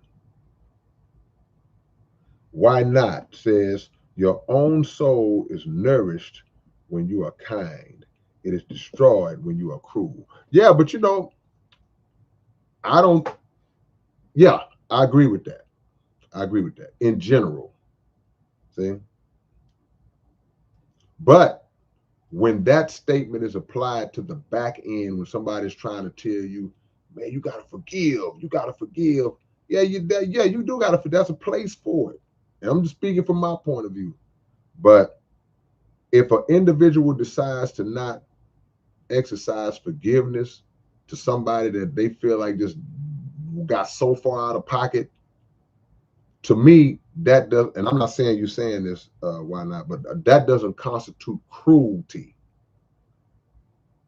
Why not? Says your own soul is nourished when you are kind. It is destroyed when you are cruel. Yeah, but I don't. Yeah, I agree with that. I agree with that in general. See, but when that statement is applied to the back end, when somebody's trying to tell you, man, you gotta forgive. Yeah, you do gotta. That's a place for it. And I'm just speaking from my point of view. But if an individual decides to not exercise forgiveness to somebody that they feel like just got so far out of pocket, to me, that does, and I'm not saying you're saying this, why not, but that doesn't constitute cruelty.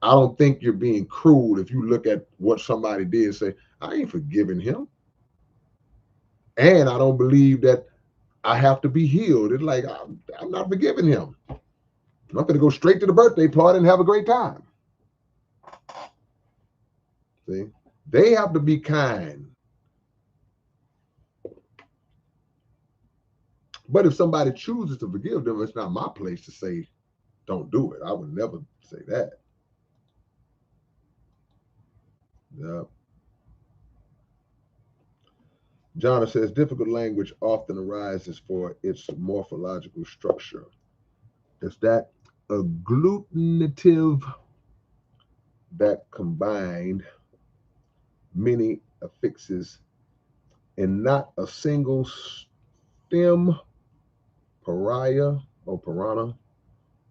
I don't think you're being cruel if you look at what somebody did and say, I ain't forgiving him. And I don't believe that I have to be healed. It's like, I'm not forgiving him. I'm going to go straight to the birthday party and have a great time. See, they have to be kind. But if somebody chooses to forgive them, it's not my place to say, don't do it. I would never say that. Yeah. John says difficult language often arises for its morphological structure. Is that agglutinative that combined many affixes and not a single stem, pariah or piranha,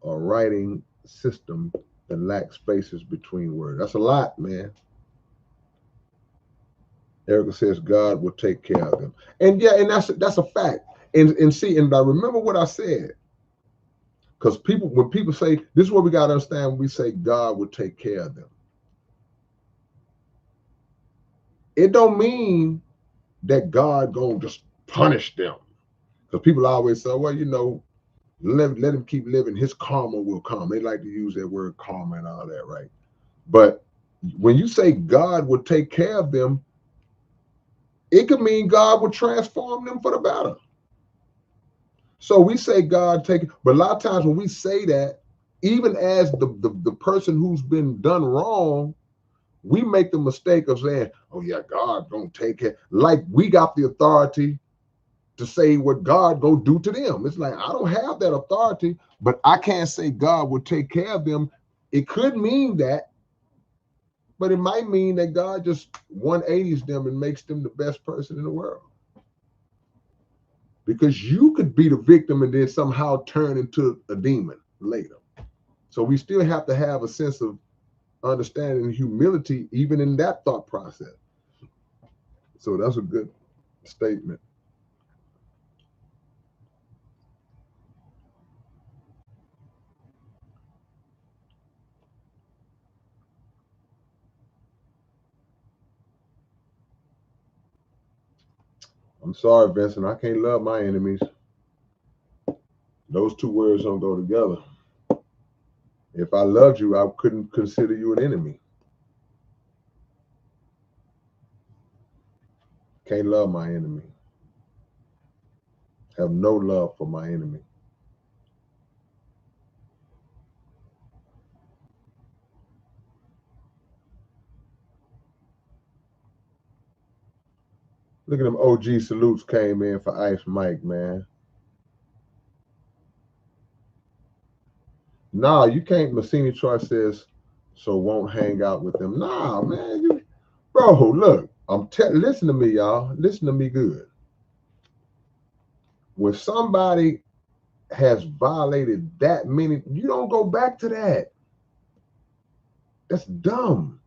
or writing system that lacks spaces between words? That's a lot, man. Erica says God will take care of them. And yeah, and that's a fact. And see, and I remember what I said. Because when people say, this is what we got to understand when we say God will take care of them. It don't mean that God gonna just punish them. Because people always say, well, let him keep living. His karma will come. They like to use that word karma and all that, right? But when you say God will take care of them, it could mean God will transform them for the better. So we say God take, but a lot of times when we say that, even as the person who's been done wrong, we make the mistake of saying, oh yeah, God gonna take it. Like we got the authority to say what God gonna do to them. It's like, I don't have that authority, but I can't say God will take care of them. It could mean that, but it might mean that God just 180s them and makes them the best person in the world. Because you could be the victim and then somehow turn into a demon later. So we still have to have a sense of understanding and humility even in that thought process. So that's a good statement. I'm sorry, Vincent. I can't love my enemies. Those two words don't go together. If I loved you, I couldn't consider you an enemy. Can't love my enemy. Have no love for my enemy. Look at them OG salutes came in for Ice Mike, man. Nah, you can't. Massini Troy says, so won't hang out with them. Nah, man. Bro, look, listen to me, y'all. Listen to me good. When somebody has violated that many, you don't go back to that. That's dumb.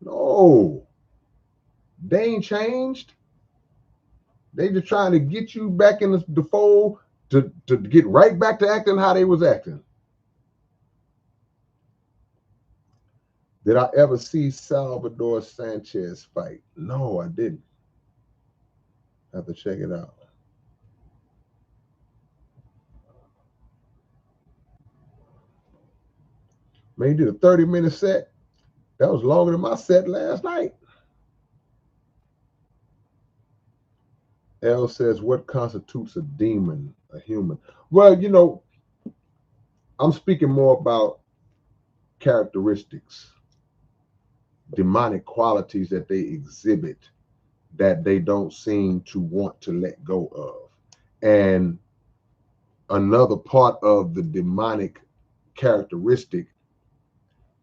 No. They ain't changed. They just trying to get you back in the fold to get right back to acting how they was acting. Did I ever see Salvador Sanchez fight? No, I didn't. I have to check it out. Man, you did a 30-minute set. That was longer than my set last night. L says, what constitutes a demon, a human? Well, I'm speaking more about characteristics, demonic qualities that they exhibit that they don't seem to want to let go of. And another part of the demonic characteristic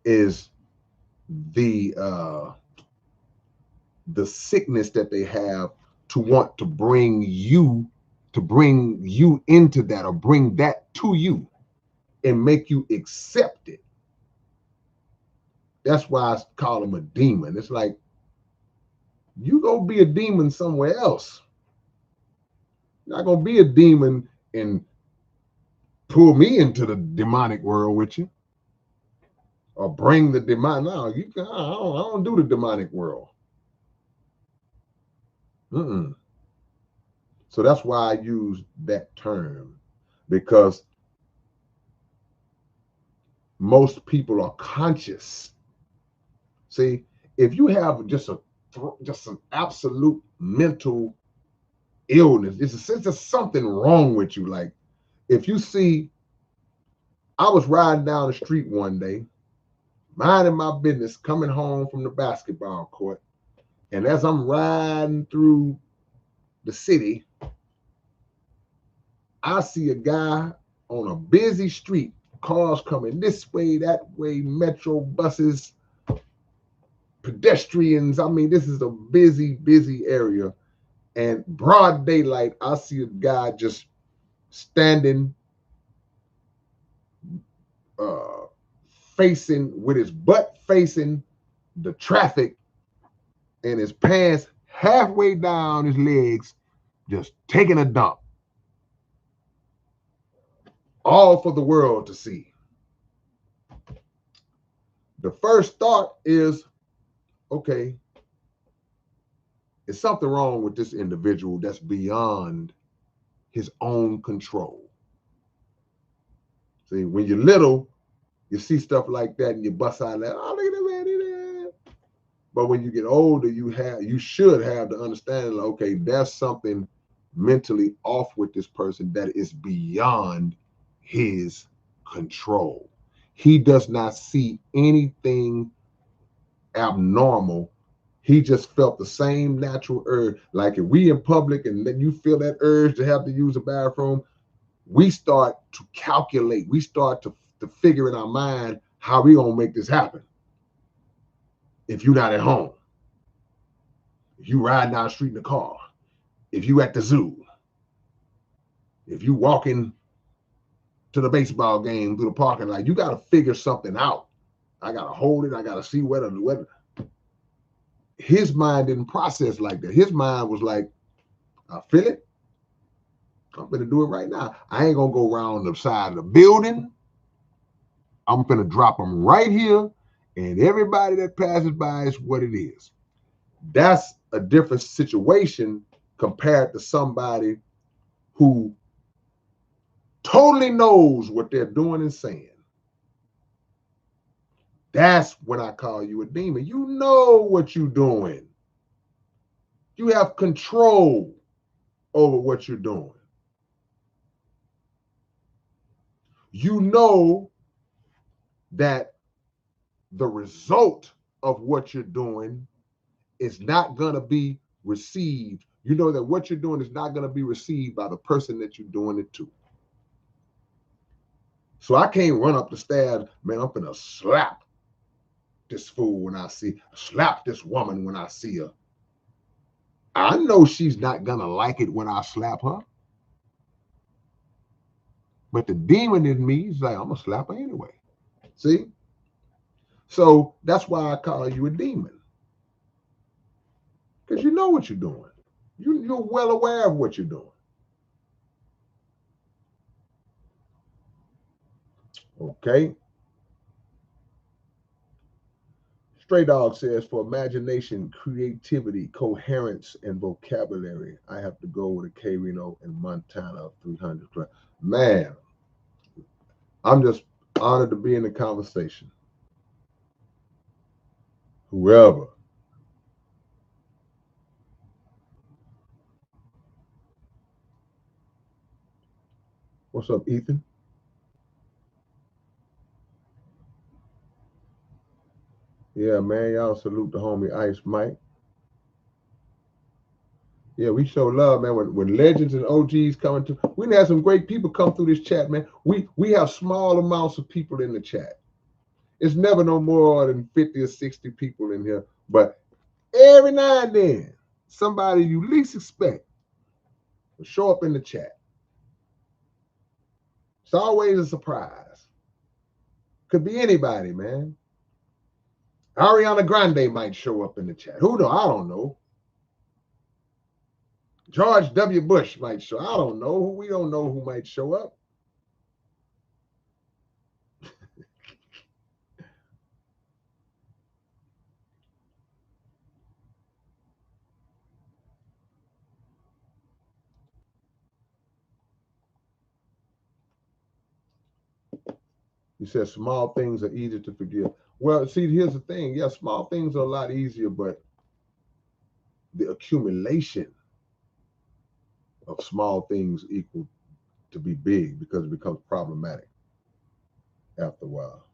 is the sickness that they have to want to bring you into that, or bring that to you and make you accept it. That's why I call them a demon. It's like, you gonna be a demon somewhere else. You're not gonna be a demon and pull me into the demonic world with you, or bring the demonic. No, I don't do the demonic world. Mm-mm. So that's why I use that term, because most people are conscious. See, if you have just an absolute mental illness, it's a sense of something wrong with you. Like, if you see, I was riding down the street one day, minding my business, coming home from the basketball court, and as I'm riding through the city, I see a guy on a busy street, cars coming this way, that way, metro buses, pedestrians. I mean, this is a busy, busy area. And broad daylight, I see a guy just standing, with his butt facing the traffic, and his pants halfway down his legs, just taking a dump. All for the world to see. The first thought is, okay, is something wrong with this individual that's beyond his own control? See, when you're little, you see stuff like that and you bust out like, oh, look at that man. But when you get older, you should have the understanding, like, okay, there's something mentally off with this person that is beyond his control. He does not see anything abnormal. He just felt the same natural urge. Like, if we in public and then you feel that urge to have to use a bathroom, we start to calculate. We start to figure in our mind how we gonna make this happen. If you're not at home, if you ride down the street in the car, if you at the zoo, if you walking to the baseball game through the parking lot, you got to figure something out. I got to hold it. I got to see whether. His mind didn't process like that. His mind was like, I feel it. I'm going to do it right now. I ain't going to go around the side of the building. I'm going to drop them right here. And everybody that passes by is what it is. That's a different situation compared to somebody who totally knows what they're doing and saying. That's when I call you a demon. You know what you're doing. You have control over what you're doing. You know that the result of what you're doing is not going to be received. You know that what you're doing is not going to be received by the person that you're doing it to. So I can't run up the stairs, man, I'm going to slap this fool when I slap this woman when I see her. I know she's not going to like it when I slap her. But the demon in me is like, I'm going to slap her anyway. See? So that's why I call you a demon. Because you know what you're doing. You're well aware of what you're doing. Okay? Stray Dog says, for imagination, creativity, coherence, and vocabulary, I have to go with a K-Rino and Montana 300. Man, I'm just honored to be in the conversation. Whoever. What's up, Ethan? Yeah, man, y'all salute the homie Ice Mike. Yeah, we show love, man. When legends and OGs coming to, we had some great people come through this chat, man. We have small amounts of people in the chat. It's never no more than 50 or 60 people in here. But every now and then, somebody you least expect will show up in the chat. It's always a surprise. Could be anybody, man. Ariana Grande might show up in the chat. Who knows? I don't know. George W. Bush might show. I don't know. We don't know who might show up. You said small things are easier to forgive. Well, see, here's the thing. Yeah, small things are a lot easier, but the accumulation of small things equal to be big because it becomes problematic after a while.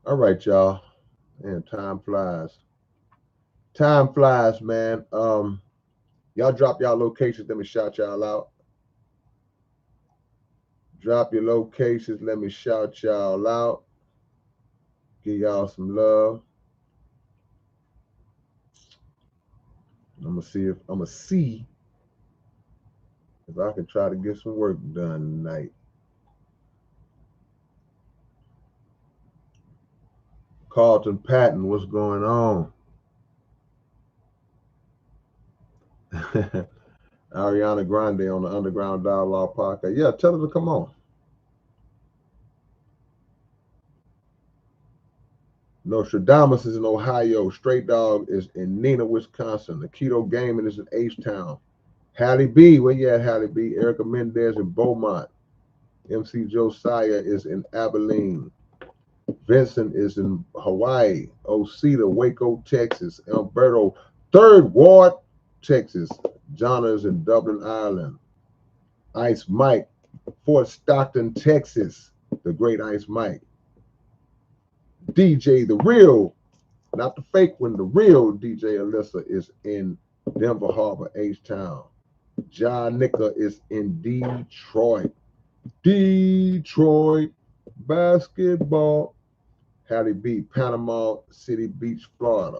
All right, y'all. Man, time flies. Time flies, man. Y'all drop y'all locations. Let me shout y'all out. Drop your locations. Let me shout y'all out. Give y'all some love. I'm gonna see if I can try to get some work done tonight. Carlton Patton, what's going on? Ariana Grande on the Underground Dialogue podcast. Yeah, tell her to come on. Nostradamus is in Ohio. Straight Dog is in Neenah, Wisconsin. The Keto Gaming is in H-Town. Hallie B, where you at, Hallie B? Erica Mendez in Beaumont. MC Josiah is in Abilene. Vincent is in Hawaii. Osita, Waco, Texas. Alberto, 3rd Ward, Texas. Jonna is in Dublin, Ireland. Ice Mike, Fort Stockton, Texas. The great Ice Mike. DJ, the real, not the fake one, the real DJ Alyssa is in Denver Harbor, H-Town. John Nicka is in Detroit. Detroit basketball. Hattie B, Panama City Beach, Florida.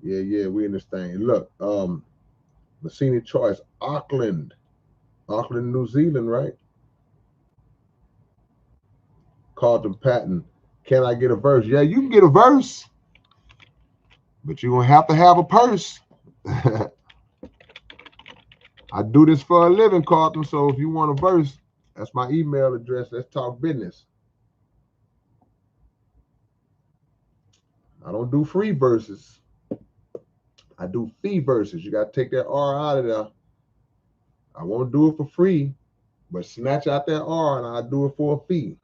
Yeah, we in this thing. Look, Massini Choice, Auckland, New Zealand, right? Carlton Patton, can I get a verse? Yeah, you can get a verse, but you're going to have a purse. I do this for a living, Carlton, so if you want a verse, that's my email address. Let's talk business. I don't do free verses. I do fee verses. You got to take that R out of there. I won't do it for free, but snatch out that R and I'll do it for a fee.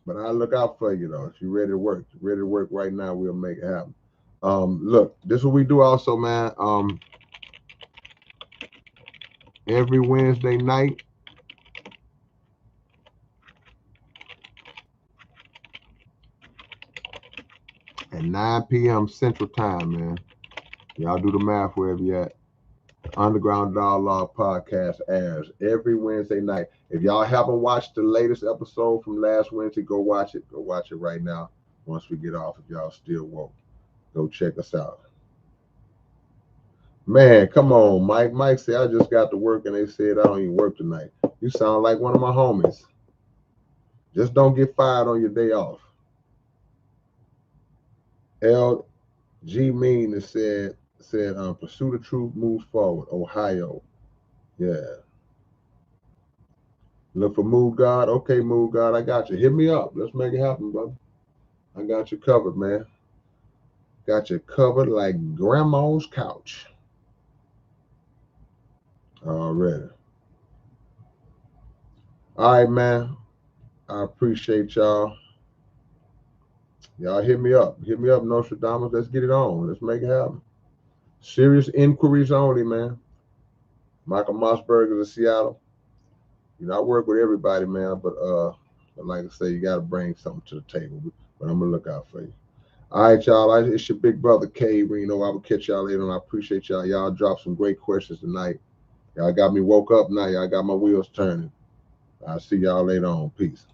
But I'll look out for you though. If you're ready to work right now, we'll make it happen. Look, this is what we do also, man. Every Wednesday night at 9 p.m. Central Time, man. Y'all do the math wherever you at. Underground Dialogue Podcast airs every Wednesday night. If y'all haven't watched the latest episode from last Wednesday, go watch it. Go watch it right now. Once we get off, if y'all still woke, go check us out. Man, come on, Mike. Mike said, I just got to work and they said I don't even work tonight. You sound like one of my homies. Just don't get fired on your day off. LG Mean has said, pursue the truth, moves forward. Ohio. Yeah. Look for Move God. Okay, Move God, I got you. Hit me up. Let's make it happen, brother. I got you covered, man. Got you covered like grandma's couch. Already. All right, man. I appreciate y'all. Y'all hit me up. Hit me up, Nostradamus. Let's get it on. Let's make it happen. Serious inquiries only, man. Michael Mossberg is in Seattle. You know, I work with everybody, man, but like I say, you got to bring something to the table. But I'm gonna look out for you. All right, y'all. It's your big brother K-Rino. I will catch y'all later, and I appreciate y'all. Y'all dropped some great questions tonight. Y'all got me woke up now. Y'all got my wheels turning. I'll see y'all later on. Peace.